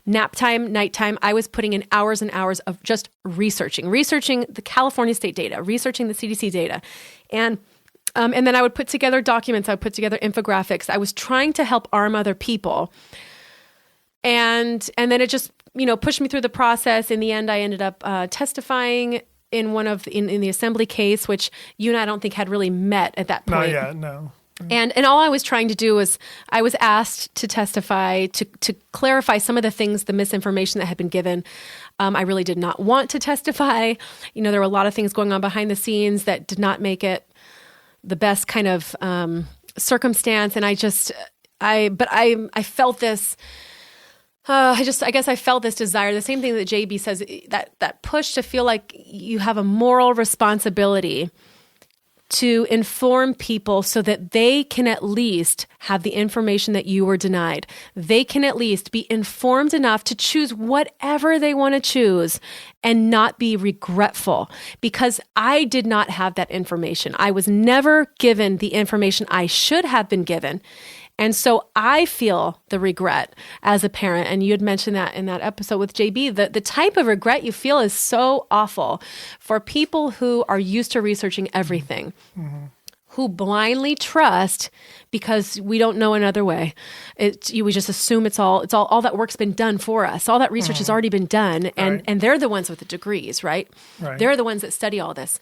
nap time, nighttime, I was putting in hours and hours of just researching the California state data, researching the CDC data. And then I would put together documents. I would put together infographics. I was trying to help arm other people. And then it just, pushed me through the process. In the end, I ended up testifying in in the assembly case, which you and I don't think had really met at that point. Not yet, no. And all I was trying to do was I was asked to testify to clarify some of the things, the misinformation that had been given. I really did not want to testify. There were a lot of things going on behind the scenes that did not make it the best kind of circumstance. And I felt this. I guess I felt this desire, the same thing that JB says, that push to feel like you have a moral responsibility to inform people so that they can at least have the information that you were denied. They can at least be informed enough to choose whatever they want to choose and not be regretful, because I did not have that information. I was never given the information I should have been given. And so I feel the regret as a parent. And you had mentioned that in that episode with JB, the type of regret you feel is so awful for people who are used to researching everything, who blindly trust because we don't know another way. We just assume it's all that work's been done for us. All that research has already been done. And, and they're the ones with the degrees, right? They're the ones that study all this.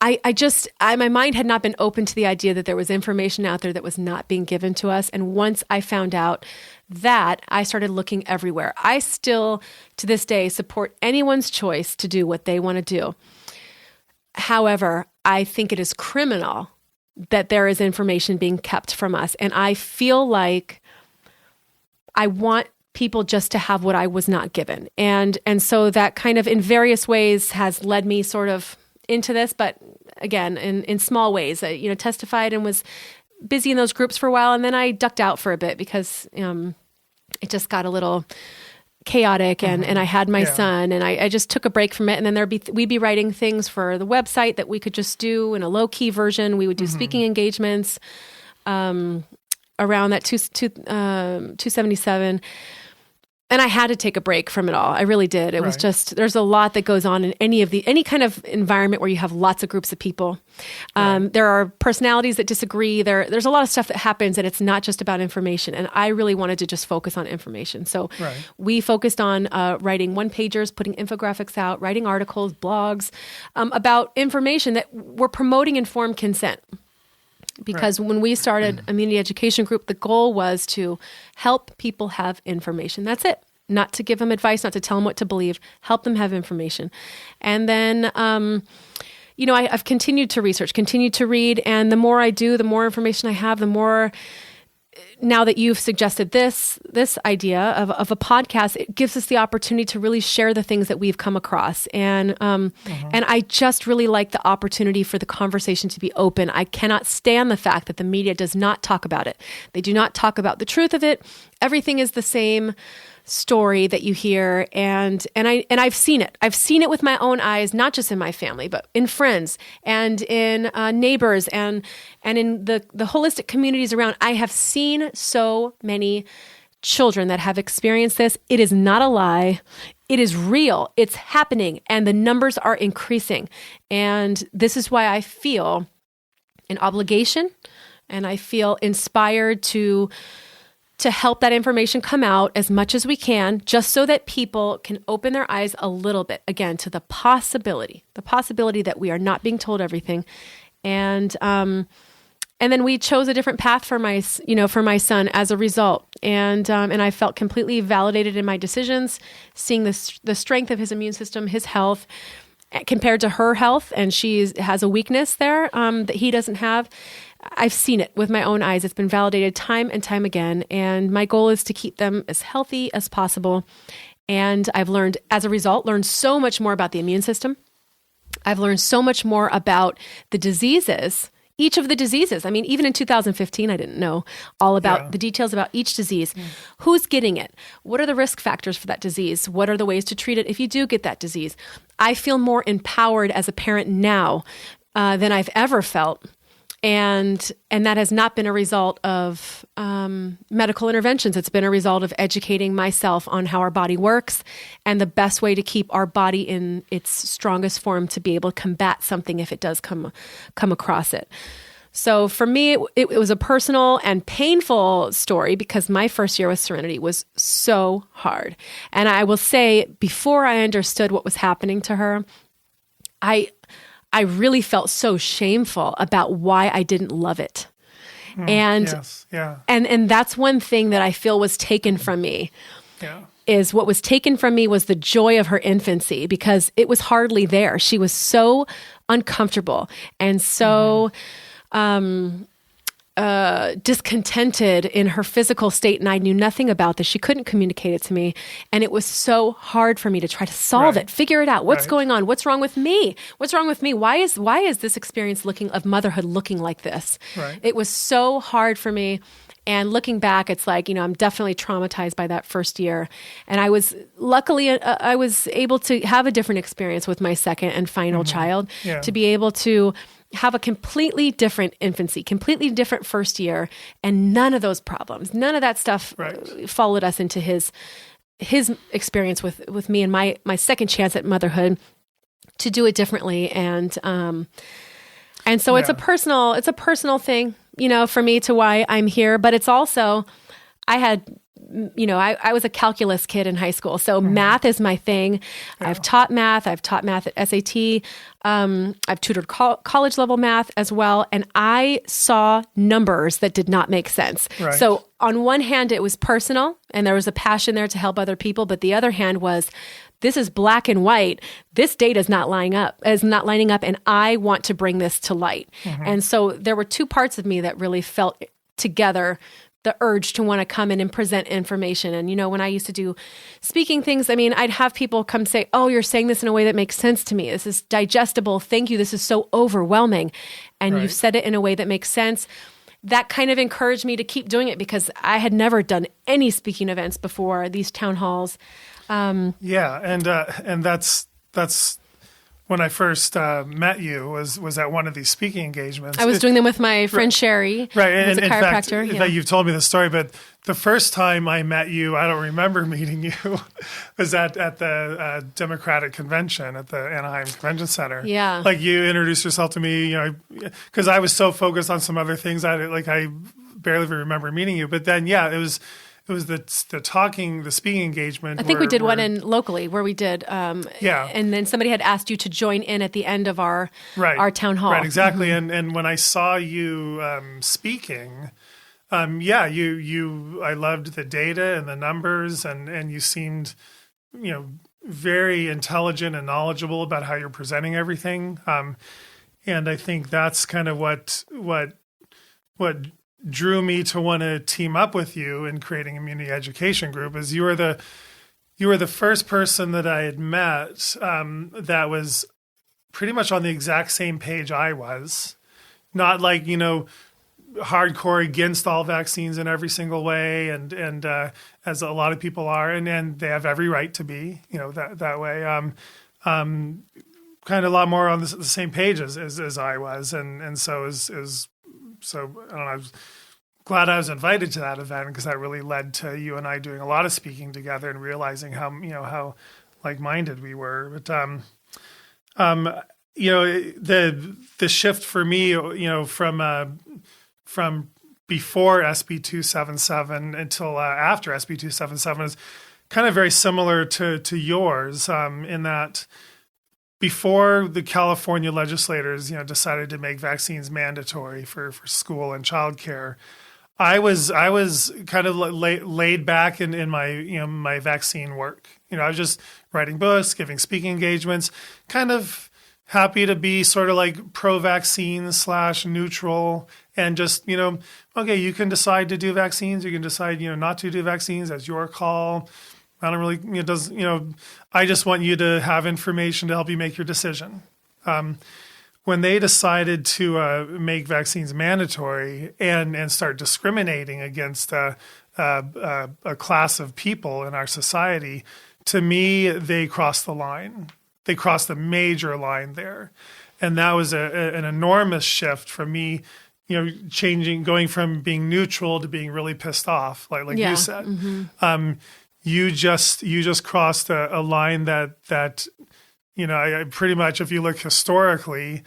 My mind had not been open to the idea that there was information out there that was not being given to us. And once I found out that, I started looking everywhere. I still, to this day, support anyone's choice to do what they want to do. However, I think it is criminal that there is information being kept from us. And I feel like I want people just to have what I was not given. And so that kind of in various ways has led me sort of into this, but again, in small ways. I, testified and was busy in those groups for a while, and then I ducked out for a bit because it just got a little chaotic, and I had my son, and I just took a break from it. And then we'd be writing things for the website that we could just do in a low key version. We would do speaking engagements around that 277. And I had to take a break from it all. I really did. It was just, there's a lot that goes on in any kind of environment where you have lots of groups of people. There are personalities that disagree. There's a lot of stuff that happens, and it's not just about information. And I really wanted to just focus on information. So we focused on writing one-pagers, putting infographics out, writing articles, blogs about information that were promoting informed consent. Because when we started Immunity Education Group, the goal was to help people have information. That's it. Not to give them advice, not to tell them what to believe, help them have information. And then, I've continued to research, continued to read, and the more I do, the more information I have, the more, now that you've suggested this idea of a podcast, it gives us the opportunity to really share the things that we've come across. And I just really like the opportunity for the conversation to be open. I cannot stand the fact that the media does not talk about it. They do not talk about the truth of it. Everything is the same story that you hear, and I've seen it. I've seen it with my own eyes, not just in my family, but in friends and in neighbors and in the holistic communities around. I have seen so many children that have experienced this. It is not a lie. It is real. It's happening, and the numbers are increasing. And this is why I feel an obligation, and I feel inspired to to help that information come out as much as we can, just so that people can open their eyes a little bit, again, to the possibility that we are not being told everything. And then we chose a different path for my son as a result. And I felt completely validated in my decisions, seeing the strength of his immune system, his health, compared to her health. And she has a weakness there that he doesn't have. I've seen it with my own eyes. It's been validated time and time again. And my goal is to keep them as healthy as possible. And I've learned so much more about the immune system. I've learned so much more about the diseases, each of the diseases. I mean, even in 2015, I didn't know all about the details about each disease. Who's getting it? What are the risk factors for that disease? What are the ways to treat it if you do get that disease? I feel more empowered as a parent now than I've ever felt. And that has not been a result of medical interventions. It's been a result of educating myself on how our body works and the best way to keep our body in its strongest form to be able to combat something if it does come across it. So for me, it was a personal and painful story because my first year with Serenity was so hard. And I will say, before I understood what was happening to her, I really felt so shameful about why I didn't love it. And that's one thing that I feel was taken from me. Is what was taken from me was the joy of her infancy, because it was hardly there. She was so uncomfortable and so discontented in her physical state, and I knew nothing about this. She couldn't communicate it to me, and it was so hard for me to try to solve it, figure it out. What's going on? What's wrong with me? What's wrong with me? Why is this experience of motherhood looking like this? It was so hard for me. And looking back, it's like, I'm definitely traumatized by that first year. And I was able to have a different experience with my second and final child, to be able to have a completely different infancy, completely different first year, and none of those problems, none of that stuff followed us into his experience with me and my second chance at motherhood to do it differently. And so it's a personal thing, for me, to why I'm here, but it's also, I was a calculus kid in high school, so math is my thing. I've taught math. I've taught math at SAT. I've tutored college level math as well. And I saw numbers that did not make sense. So on one hand, it was personal and there was a passion there to help other people. But the other hand was, this is black and white. This data is not lining up, and I want to bring this to light. And so there were two parts of me that really felt together the urge to want to come in and present information. And, when I used to do speaking things, I'd have people come say, oh, you're saying this in a way that makes sense to me. This is digestible. Thank you. This is so overwhelming. And you've said it in a way that makes sense. That kind of encouraged me to keep doing it, because I had never done any speaking events before, these town halls. And that's when I first met you was at one of these speaking engagements. I was doing them with my friend Sherry, who's a chiropractor. In fact, you've told me the story, but the first time I met you, I don't remember meeting you, was at the Democratic Convention at the Anaheim Convention Center. Yeah. Like, you introduced yourself to me, because I was so focused on some other things, I barely remember meeting you. But then, it was the speaking engagement. I think we did one in locally where we did, and then somebody had asked you to join in at the end of our town hall. Right, exactly. And when I saw you speaking, I loved the data and the numbers, and you seemed, very intelligent and knowledgeable about how you're presenting everything. And I think that's kind of what drew me to want to team up with you in creating a community education group. Is you were the first person that I had met that was pretty much on the exact same page I was, not like, hardcore against all vaccines in every single way, and as a lot of people are, and they have every right to be, that way. Kind of a lot more on the same page as I was, and so so I don't know. I was glad I was invited to that event, because that really led to you and I doing a lot of speaking together and realizing how like-minded we were. But the shift for me, from before SB 277 until after SB 277 is kind of very similar to yours in that before the California legislators, decided to make vaccines mandatory for school and childcare, I was kind of laid back in my my vaccine work. I was just writing books, giving speaking engagements, kind of happy to be sort of like pro-vaccine / neutral, and just okay, you can decide to do vaccines, you can decide not to do vaccines. That's your call. I don't really I just want you to have information to help you make your decision. When they decided to make vaccines mandatory and start discriminating against a class of people in our society, to me, they crossed the line. They crossed a major line there. And that was an enormous shift for me, going from being neutral to being really pissed off, like you said. Mm-hmm. You just crossed a line that I pretty much, if you look historically,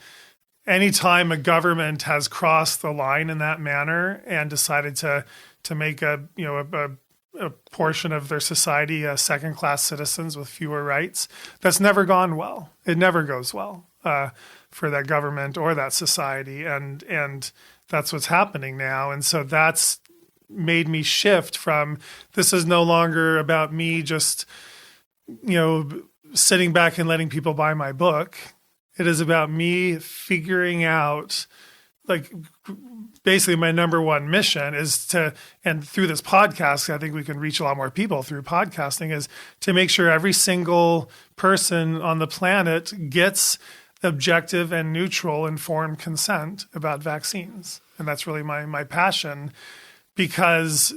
anytime a government has crossed the line in that manner and decided to make a portion of their society second-class citizens with fewer rights, that's never gone well. It never goes well for that government or that society, and that's what's happening now. And so that's made me shift from, this is no longer about me just sitting back and letting people buy my book. It is about me figuring out, like, basically my number one mission is to, and through this podcast, I think we can reach a lot more people through podcasting, is to make sure every single person on the planet gets objective and neutral informed consent about vaccines. And that's really my passion, because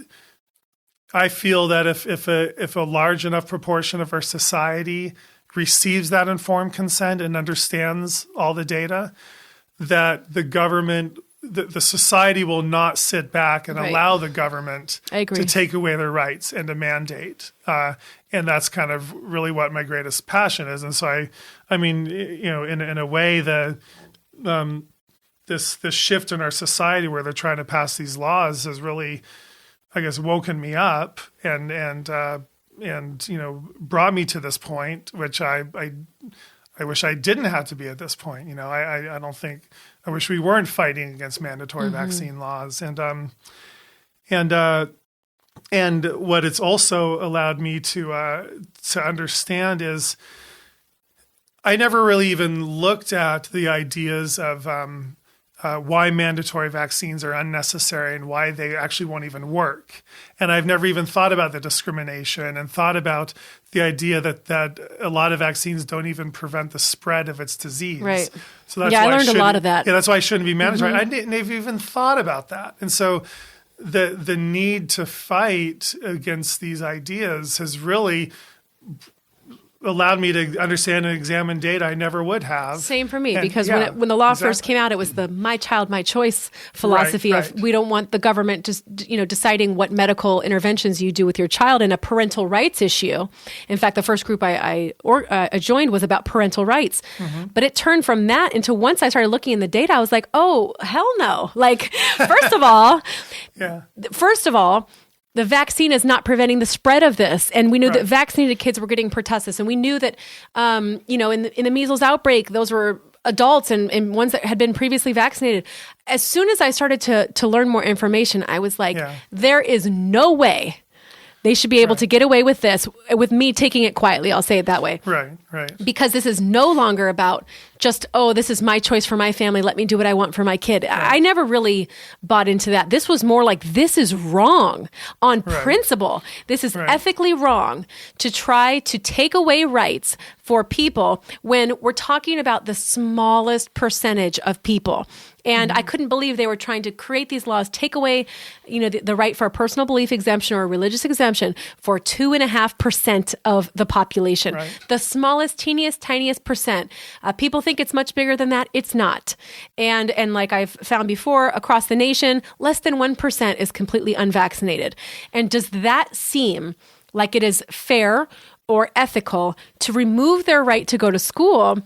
I feel that if a large enough proportion of our society receives that informed consent and understands all the data, that the government, the society will not sit back and allow the government to take away their rights and to mandate. And that's kind of really what my greatest passion is. And so I mean, in a way, this shift in our society where they're trying to pass these laws has really, I guess, woken me up and brought me to this point, which I wish I didn't have to be at this point. I don't think, I wish we weren't fighting against mandatory vaccine laws. And what it's also allowed me to understand is I never really even looked at the ideas of why mandatory vaccines are unnecessary and why they actually won't even work. And I've never even thought about the discrimination and thought about the idea that a lot of vaccines don't even prevent the spread of its disease. Right. So that's I why learned a lot of that. Yeah, that's why it shouldn't be mandatory. I didn't even thought about that. And so the need to fight against these ideas has really allowed me to understand and examine data I never would have. Same for me, because when the law first came out, it was the my child, my choice philosophy of we don't want the government just deciding what medical interventions you do with your child, and a parental rights issue. In fact, the first group I joined was about parental rights. But it turned from that into, once I started looking in the data, I was like, oh, hell no. Like, first of all, the vaccine is not preventing the spread of this. And we knew that vaccinated kids were getting pertussis. And we knew that, in the measles outbreak, those were adults and ones that had been previously vaccinated. As soon as I started to learn more information, I was like, there is no way they should be able to get away with this, with me taking it quietly. I'll say it that way. Right. Because this is no longer about just, this is my choice for my family. Let me do what I want for my kid. I never really bought into that. This was more like, this is wrong on principle. This is ethically wrong to try to take away rights for people when we're talking about the smallest percentage of people. And I couldn't believe they were trying to create these laws, take away, the right for a personal belief exemption or a religious exemption for 2.5% of the population. The smallest, teeniest, tiniest percent. People think it's much bigger than that. It's not. And like I've found before, across the nation, less than 1% is completely unvaccinated. And does that seem like it is fair or ethical to remove their right to go to school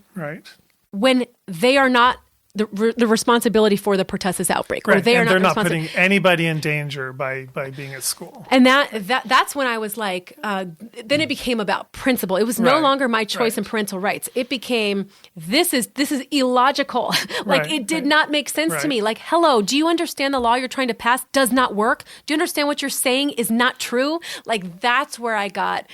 when they are not the responsibility for the pertussis outbreak. Right. Or they are and they're not responsible. putting anybody in danger by being at school. And that's when I was like, then it became about principle. It was no longer my choice and parental rights. It became, this is illogical. Like it did not make sense to me. Like, hello, do you understand the law you're trying to pass does not work? Do you understand what you're saying is not true? Like that's where I got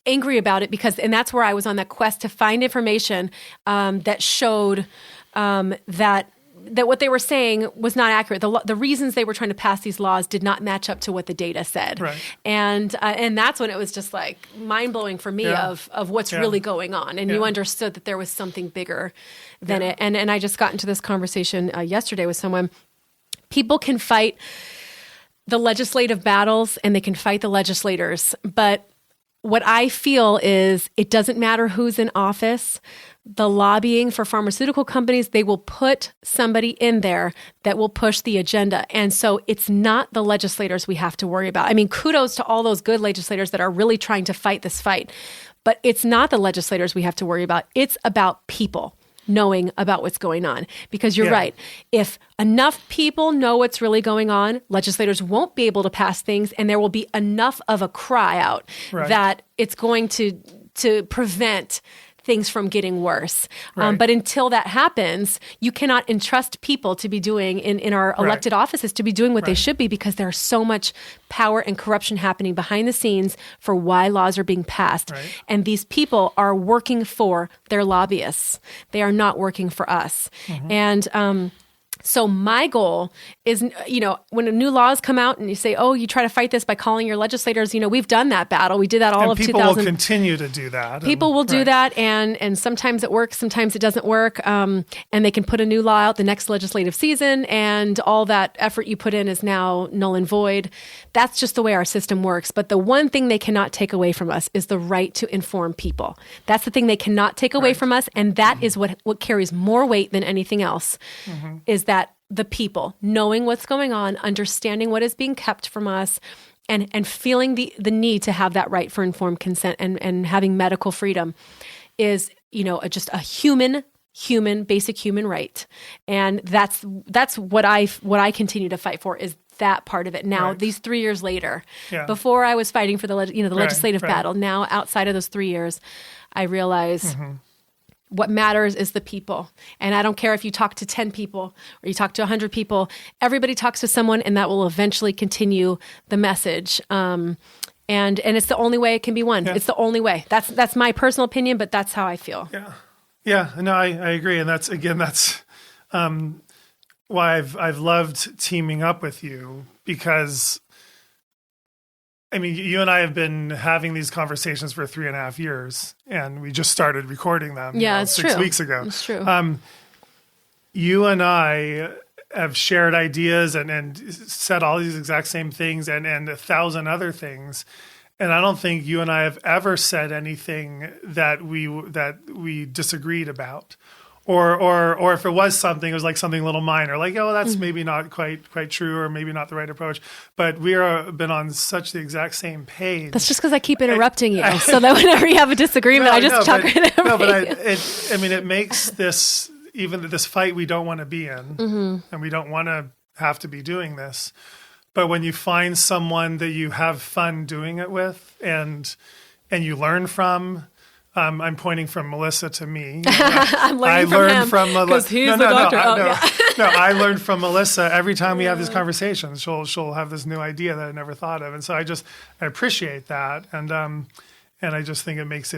angry about it and that's where I was on that quest to find information that showed that what they were saying was not accurate. The reasons they were trying to pass these laws did not match up to what the data said. Right. And that's when it was just like mind blowing for me of what's really going on. And you understood that there was something bigger than it. And I just got into this conversation yesterday with someone. People can fight the legislative battles and they can fight the legislators, but what I feel is it doesn't matter who's in office. The lobbying for pharmaceutical companies, they will put somebody in there that will push the agenda. And so it's not the legislators we have to worry about. I mean, kudos to all those good legislators that are really trying to fight this fight. But it's not the legislators we have to worry about. It's about people knowing about what's going on. Because you're right. If enough people know what's really going on, legislators won't be able to pass things, and there will be enough of a cry out that it's going to prevent things from getting worse. But until that happens, you cannot entrust people to be doing in our elected offices to be doing what they should be, because there's so much power and corruption happening behind the scenes for why laws are being passed. And these people are working for their lobbyists. They are not working for us. And so my goal is, when new laws come out and you say, oh, you try to fight this by calling your legislators, we've done that battle. We did that all of 2000. People will continue to do that. People will do that. And sometimes it works, sometimes it doesn't work. And they can put a new law out the next legislative season, and all that effort you put in is now null and void. That's just the way our system works. But the one thing they cannot take away from us is the right to inform people. That's the thing they cannot take away from us. And that is what carries more weight than anything else, is that the people knowing what's going on, understanding what is being kept from us, and feeling the need to have that right for informed consent and having medical freedom is, just a basic human right. And that's what I continue to fight for, is that part of it. Now, these 3 years later, before I was fighting for the legislative battle, now outside of those 3 years, I realize what matters is the people. And I don't care if you talk to 10 people or you talk to 100 people, everybody talks to someone, and that will eventually continue the message. And it's the only way it can be won. It's the only way. That's my personal opinion, but that's how I feel. Yeah. No, I agree. And that's why I've loved teaming up with you, because you and I have been having these conversations for 3.5 years, and we just started recording them 6 weeks ago. It's true. You and I have shared ideas and said all these exact same things and 1,000 other things. And I don't think you and I have ever said anything that we disagreed about. Or if it was something, it was like something a little minor, like, oh, that's maybe not quite true, or maybe not the right approach. But we are been on such the exact same page. That's just because I keep interrupting you, so that whenever you have a disagreement, I just talk right over you. It makes this fight we don't want to be in, and we don't want to have to be doing this. But when you find someone that you have fun doing it with, and you learn from. I'm pointing from Melissa to me. I'm learning from him because he's the doctor. No, I learned from Melissa every time we have these conversations. She'll have this new idea that I never thought of, and so I appreciate that, and I just think it makes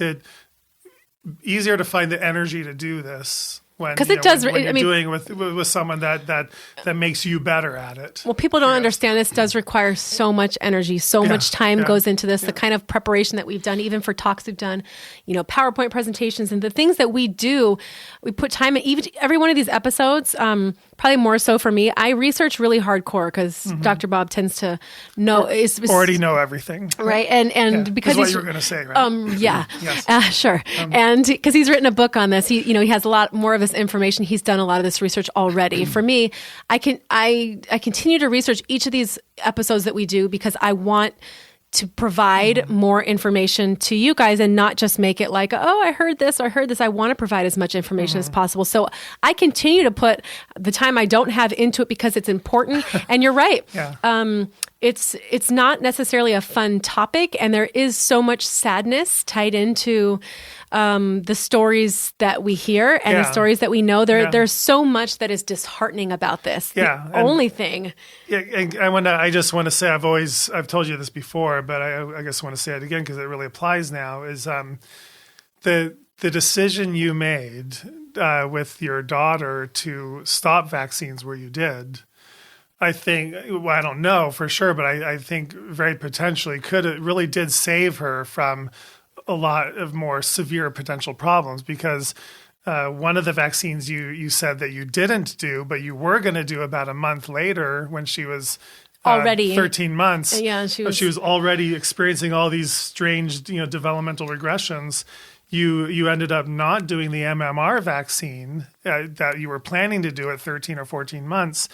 it easier to find the energy to do this. Because it does. When you're doing with someone that makes you better at it. Well, people don't understand this does require so much energy, so much time goes into this. The kind of preparation that we've done, even for talks we've done, PowerPoint presentations and the things that we do, we put time in. Even every one of these episodes, probably more so for me, I research really hardcore because Dr. Bob tends to know already know everything, right? And because that's what you were going to say, right? Yes. Sure. And because he's written a book on this, he has a lot more of this information. He's done a lot of this research already. For me, I continue to research each of these episodes that we do because I want to provide more information to you guys and not just make it like, oh, I heard this. I want to provide as much information as possible. So I continue to put the time I don't have into it because it's important. And you're right. Yeah. It's not necessarily a fun topic, and there is so much sadness tied into the stories that we hear and the stories that we know. There's so much that is disheartening about this. Yeah. The only thing. Yeah, and I just want to say, I've told you this before, but I guess I want to say it again because it really applies now, is the decision you made with your daughter to stop vaccines where you did, I think, well, I don't know for sure, but I think very potentially really did save her from a lot of more severe potential problems, because one of the vaccines you said that you didn't do, but you were going to do about a month later when she was already 13 months. Yeah, she was already experiencing all these strange, developmental regressions. You ended up not doing the MMR vaccine that you were planning to do at 13 or 14 months.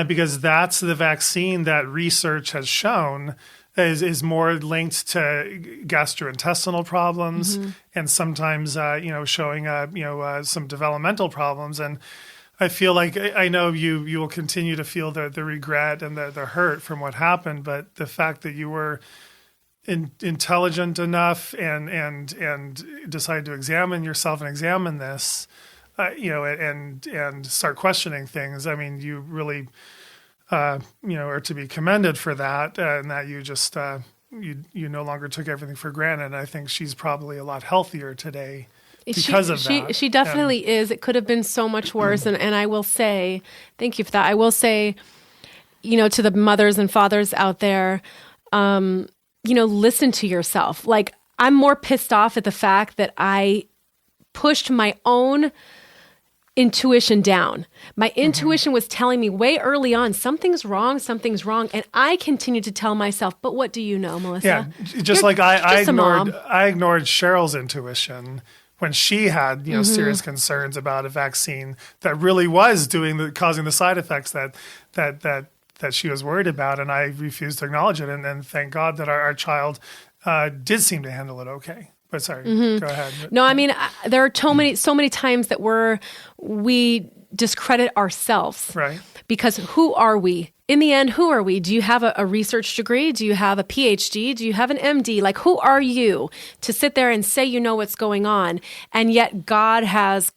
Because that's the vaccine that research has shown is more linked to gastrointestinal problems and sometimes, showing, some developmental problems. And I feel like, I know you will continue to feel the regret and the hurt from what happened, but the fact that you were intelligent enough and decided to examine yourself and examine this, and start questioning things. I mean, you really, are to be commended for that, and that you just, you no longer took everything for granted. And I think she's probably a lot healthier today because of that. She definitely is. It could have been so much worse. And I will say, thank you for that. I will say, to the mothers and fathers out there, listen to yourself. Like, I'm more pissed off at the fact that I pushed my own intuition down. My intuition was telling me way early on, something's wrong. And I continued to tell myself, but what do you know, Melissa? Yeah. Just like I ignored Cheryl's intuition when she had, serious concerns about a vaccine that really was causing the side effects that she was worried about. And I refused to acknowledge it. And thank God that our child did seem to handle it okay. But sorry, go ahead. No, I mean, there are so many times that we discredit ourselves. Right. Because who are we? In the end, who are we? Do you have a research degree? Do you have a PhD? Do you have an MD? Like, who are you to sit there and say you know what's going on? And yet God has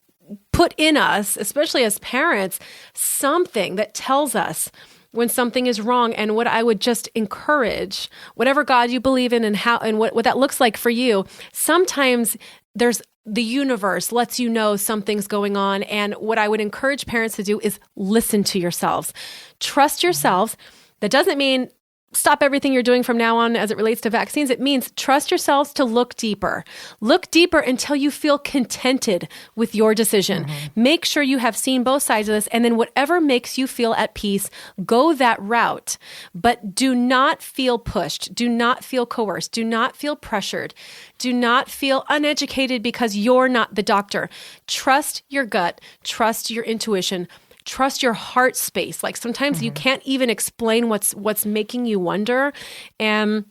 put in us, especially as parents, something that tells us when something is wrong. And what I would just encourage, whatever God you believe in and how and what that looks like for you, sometimes the universe lets you know something's going on. And what I would encourage parents to do is listen to yourselves. Trust yourselves. That doesn't mean stop everything you're doing from now on as it relates to vaccines. It means trust yourselves to look deeper. Look deeper until you feel contented with your decision. Make sure you have seen both sides of this, and then whatever makes you feel at peace, go that route. But do not feel pushed. Do not feel coerced. Do not feel pressured. Do not feel uneducated because you're not the doctor. Trust your gut. Trust your intuition. Trust your heart space. Like, sometimes you can't even explain what's making you wonder. And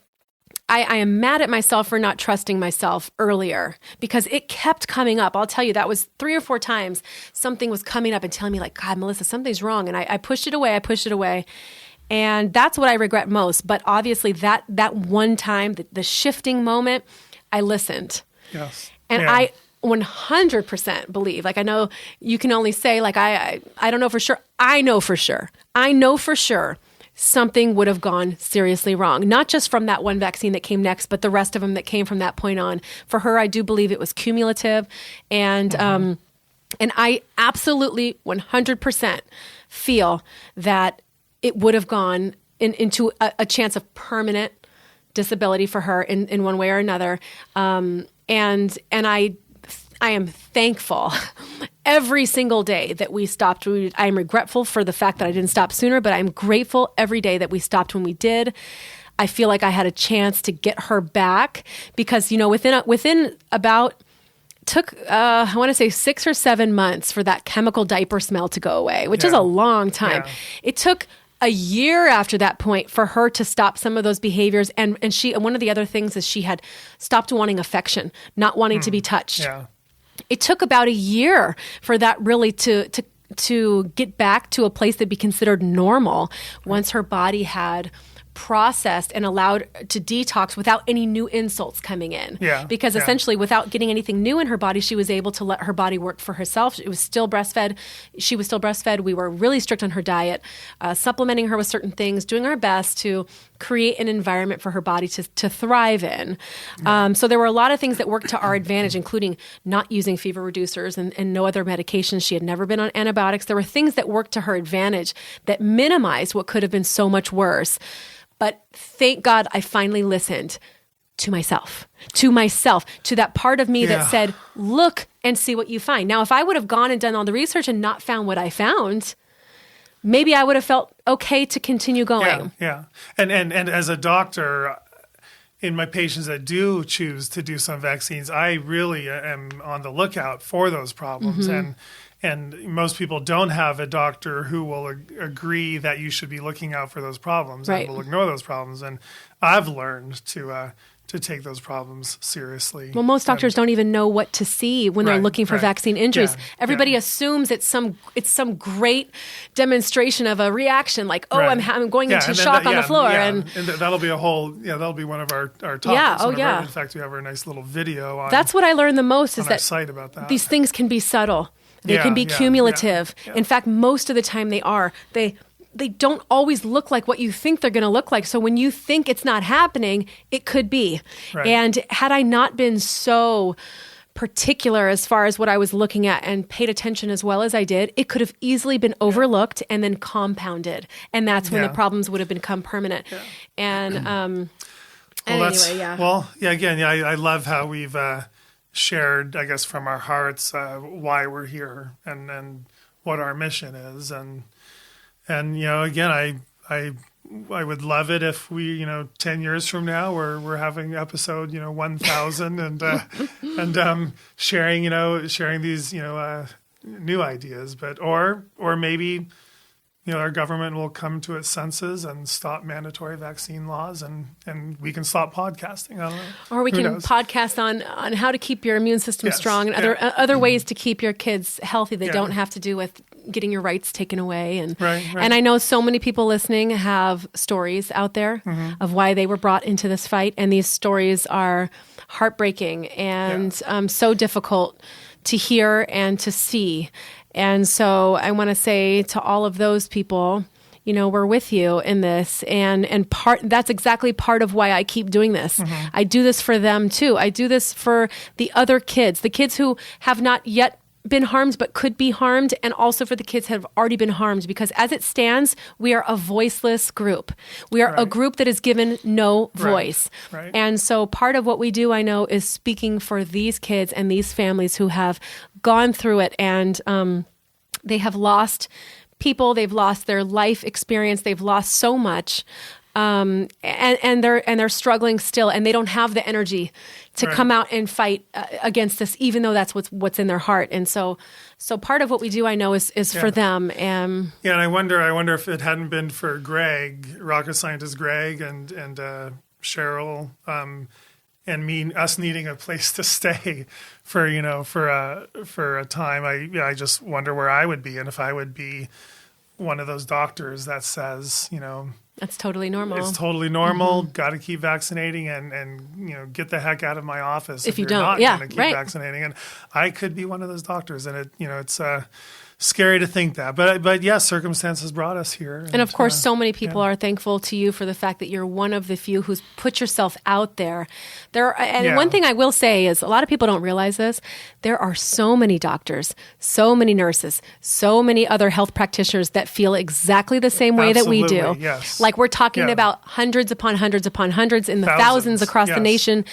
I am mad at myself for not trusting myself earlier, because it kept coming up. I'll tell you, that was 3 or 4 times something was coming up and telling me, like, God, Melissa, something's wrong. And I pushed it away. And that's what I regret most. But obviously that one time, the shifting moment, I listened. Yes. And I 100% believe, like, I know you can only say, like, I don't know for sure. I know for sure something would have gone seriously wrong, not just from that one vaccine that came next, but the rest of them that came from that point on. For her, I do believe it was cumulative. And I absolutely 100% feel that it would have gone into a chance of permanent disability for her in one way or another. And I am thankful every single day that we stopped. I am regretful for the fact that I didn't stop sooner, but I'm grateful every day that we stopped when we did. I feel like I had a chance to get her back because, within about took, I want to say 6 or 7 months for that chemical diaper smell to go away, which is a long time. Yeah. It took a year after that point for her to stop some of those behaviors. And one of the other things is she had stopped wanting affection, not wanting to be touched. Yeah. It took about a year for that really to get back to a place that'd be considered normal once her body had processed and allowed to detox without any new insults coming in. Yeah, because essentially without getting anything new in her body, she was able to let her body work for herself. It was still breastfed. She was still breastfed. We were really strict on her diet, supplementing her with certain things, doing our best to create an environment for her body to thrive in. So there were a lot of things that worked to our advantage, including not using fever reducers and no other medications. She had never been on antibiotics. There were things that worked to her advantage that minimized what could have been so much worse. But thank God I finally listened to myself, to that part of me that said, look and see what you find. Now, if I would have gone and done all the research and not found what I found, maybe I would have felt okay to continue going. Yeah. And as a doctor, in my patients that do choose to do some vaccines, I really am on the lookout for those problems. And most people don't have a doctor who will agree that you should be looking out for those problems and will ignore those problems. And I've learned to take those problems seriously. Well, most doctors don't even know what to see when they're looking for vaccine injuries. Everybody assumes it's some great demonstration of a reaction, like, I'm going into shock on the floor, and that'll be that'll be one of our topics. In fact, we have our nice little video on. That's what I learned the most is that site about that. These things can be subtle. They can be cumulative. In fact, most of the time they are. They don't always look like what you think they're going to look like. So when you think it's not happening, it could be. Right. And had I not been so particular as far as what I was looking at and paid attention as well as I did, it could have easily been overlooked and then compounded. And that's when the problems would have become permanent. Yeah. And I love how we've shared, I guess, from our hearts why we're here and what our mission is. And again, I would love it if we, 10 years from now we're having episode, 1000 and sharing these, new ideas, or maybe, our government will come to its senses and stop mandatory vaccine laws and we can stop podcasting. I don't know. Or we can podcast on how to keep your immune system strong and other ways to keep your kids healthy that don't have to do with getting your rights taken away. And and I know so many people listening have stories out there of why they were brought into this fight. And these stories are heartbreaking and so difficult to hear and to see. And so I want to say to all of those people, we're with you in this. And that's exactly part of why I keep doing this. I do this for them too. I do this for the other kids, the kids who have not yet been harmed but could be harmed, and also for the kids who have already been harmed, because as it stands, we are a voiceless group. We are a group that is given no voice. Right. And so part of what we do, I know, is speaking for these kids and these families who have gone through it, and they have lost people, they've lost their life experience, they've lost so much. And they're struggling still, and they don't have the energy to come out and fight against this, even though that's what's in their heart. And so part of what we do, I know, is for them. And I wonder if it hadn't been for Greg, rocket scientist Greg, and Cheryl, and us needing a place to stay for a time. I just wonder where I would be, and if I would be one of those doctors that says, that's totally normal. It's totally normal. Got to keep vaccinating and get the heck out of my office if you you're don't. not going to keep vaccinating. And I could be one of those doctors, and it's scary to think that. But yes, circumstances brought us here. And of course, so many people are thankful to you for the fact that you're one of the few who's put yourself out there. One thing I will say is, a lot of people don't realize this. There are so many doctors, so many nurses, so many other health practitioners that feel exactly the same way that we do. Yes. Like we're talking about hundreds upon hundreds upon hundreds in the thousands across the nation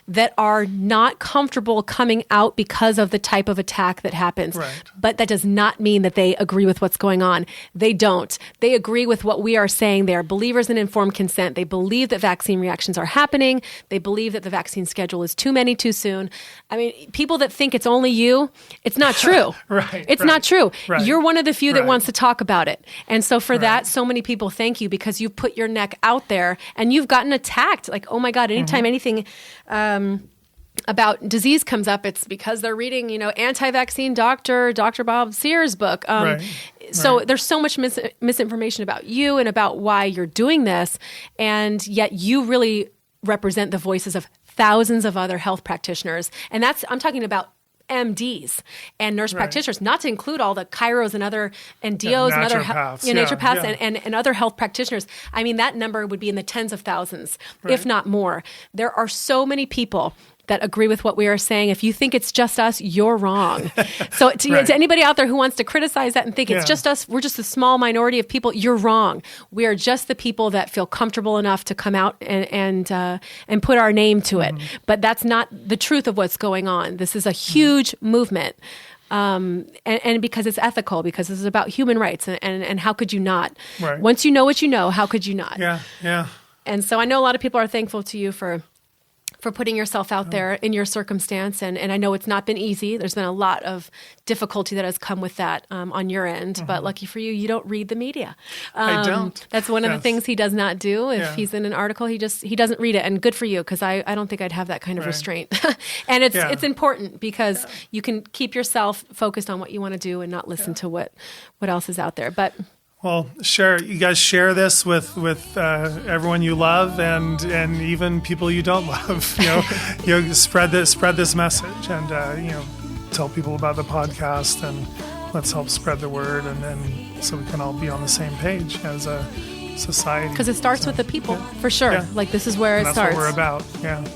that are not comfortable coming out because of the type of attack that happens. Right. But that does not mean that they agree with what's going on. They don't. They agree with what we are saying. They are believers in informed consent. They believe that vaccine reactions are happening. They believe that the vaccine schedule is too many too soon. I mean, people that think it's only you, it's not true. It's not true. Right. You're one of the few that wants to talk about it. And so for that, so many people thank you because you've put your neck out there and you've gotten attacked. Like, oh my God, anytime anything about disease comes up, it's because they're reading, anti-vaccine Dr. Bob Sear's book. So there's so much misinformation about you and about why you're doing this. And yet you really represent the voices of thousands of other health practitioners. And I'm talking about MDs and nurse practitioners, not to include all the chiros and other DOs and other naturopaths and other health practitioners. I mean, that number would be in the tens of thousands, if not more. There are so many people that agree with what we are saying. If you think it's just us, you're wrong. So to anybody out there who wants to criticize that and think it's just us, we're just a small minority of people, you're wrong. We are just the people that feel comfortable enough to come out and put our name to it. But that's not the truth of what's going on. This is a huge movement. And because it's ethical, because this is about human rights, and how could you not? Right. Once you know what you know, how could you not? Yeah. And so I know a lot of people are thankful to you for putting yourself out there in your circumstance. And I know it's not been easy. There's been a lot of difficulty that has come with that on your end. But lucky for you, you don't read the media. I don't. That's one of the things he does not do. If he's in an article, he doesn't read it. And good for you, because I don't think I'd have that kind of restraint. And it's important because you can keep yourself focused on what you want to do and not listen to what else is out there. But well, you guys share this with everyone you love and even people you don't love. Spread this message and tell people about the podcast, and let's help spread the word, and then so we can all be on the same page as a society. Because it starts with the people, for sure. Yeah. Like this is where it starts. That's what we're about. Yeah.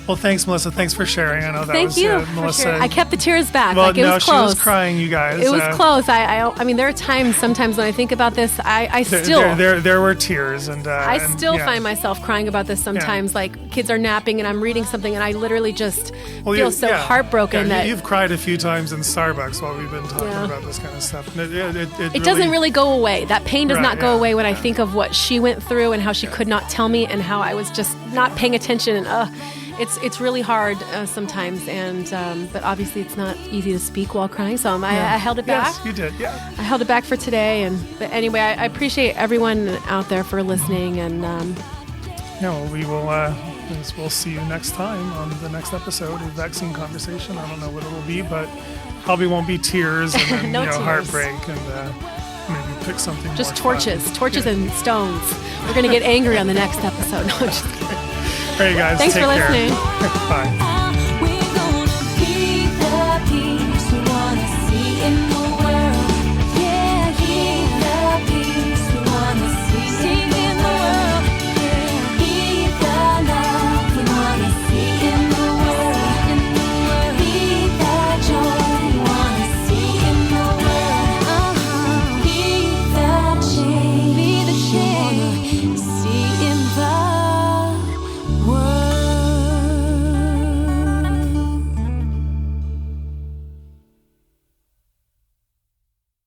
Well, thanks, Melissa. Thanks for sharing. I know that Thank was you Melissa. I kept the tears back. Well, it was close. She was crying, you guys. It was close. I mean, there are times sometimes when I think about this, I still... There were tears. I still find myself crying about this sometimes. Yeah. Like, kids are napping and I'm reading something and I literally just feel so heartbroken that... You've cried a few times in Starbucks while we've been talking about this kind of stuff. It doesn't really go away. That pain does not go away when I think of what she went through and how she could not tell me and how I was just not paying attention. And it's really hard sometimes, but obviously it's not easy to speak while crying. So I held it back. Yes, you did. Yeah, I held it back for today. But anyway, I appreciate everyone out there for listening. And we will. We'll see you next time on the next episode of Vaccine Conversation. I don't know what it'll be, but probably won't be tears and then, heartbreak and maybe pick something. Just more torches and stones. We're gonna get angry on the next episode. No, just kidding. All right, guys. Thanks for listening. Bye.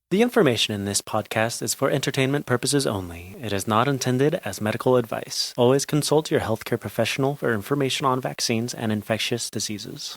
The information in this podcast is for entertainment purposes only. It is not intended as medical advice. Always consult your healthcare professional for information on vaccines and infectious diseases.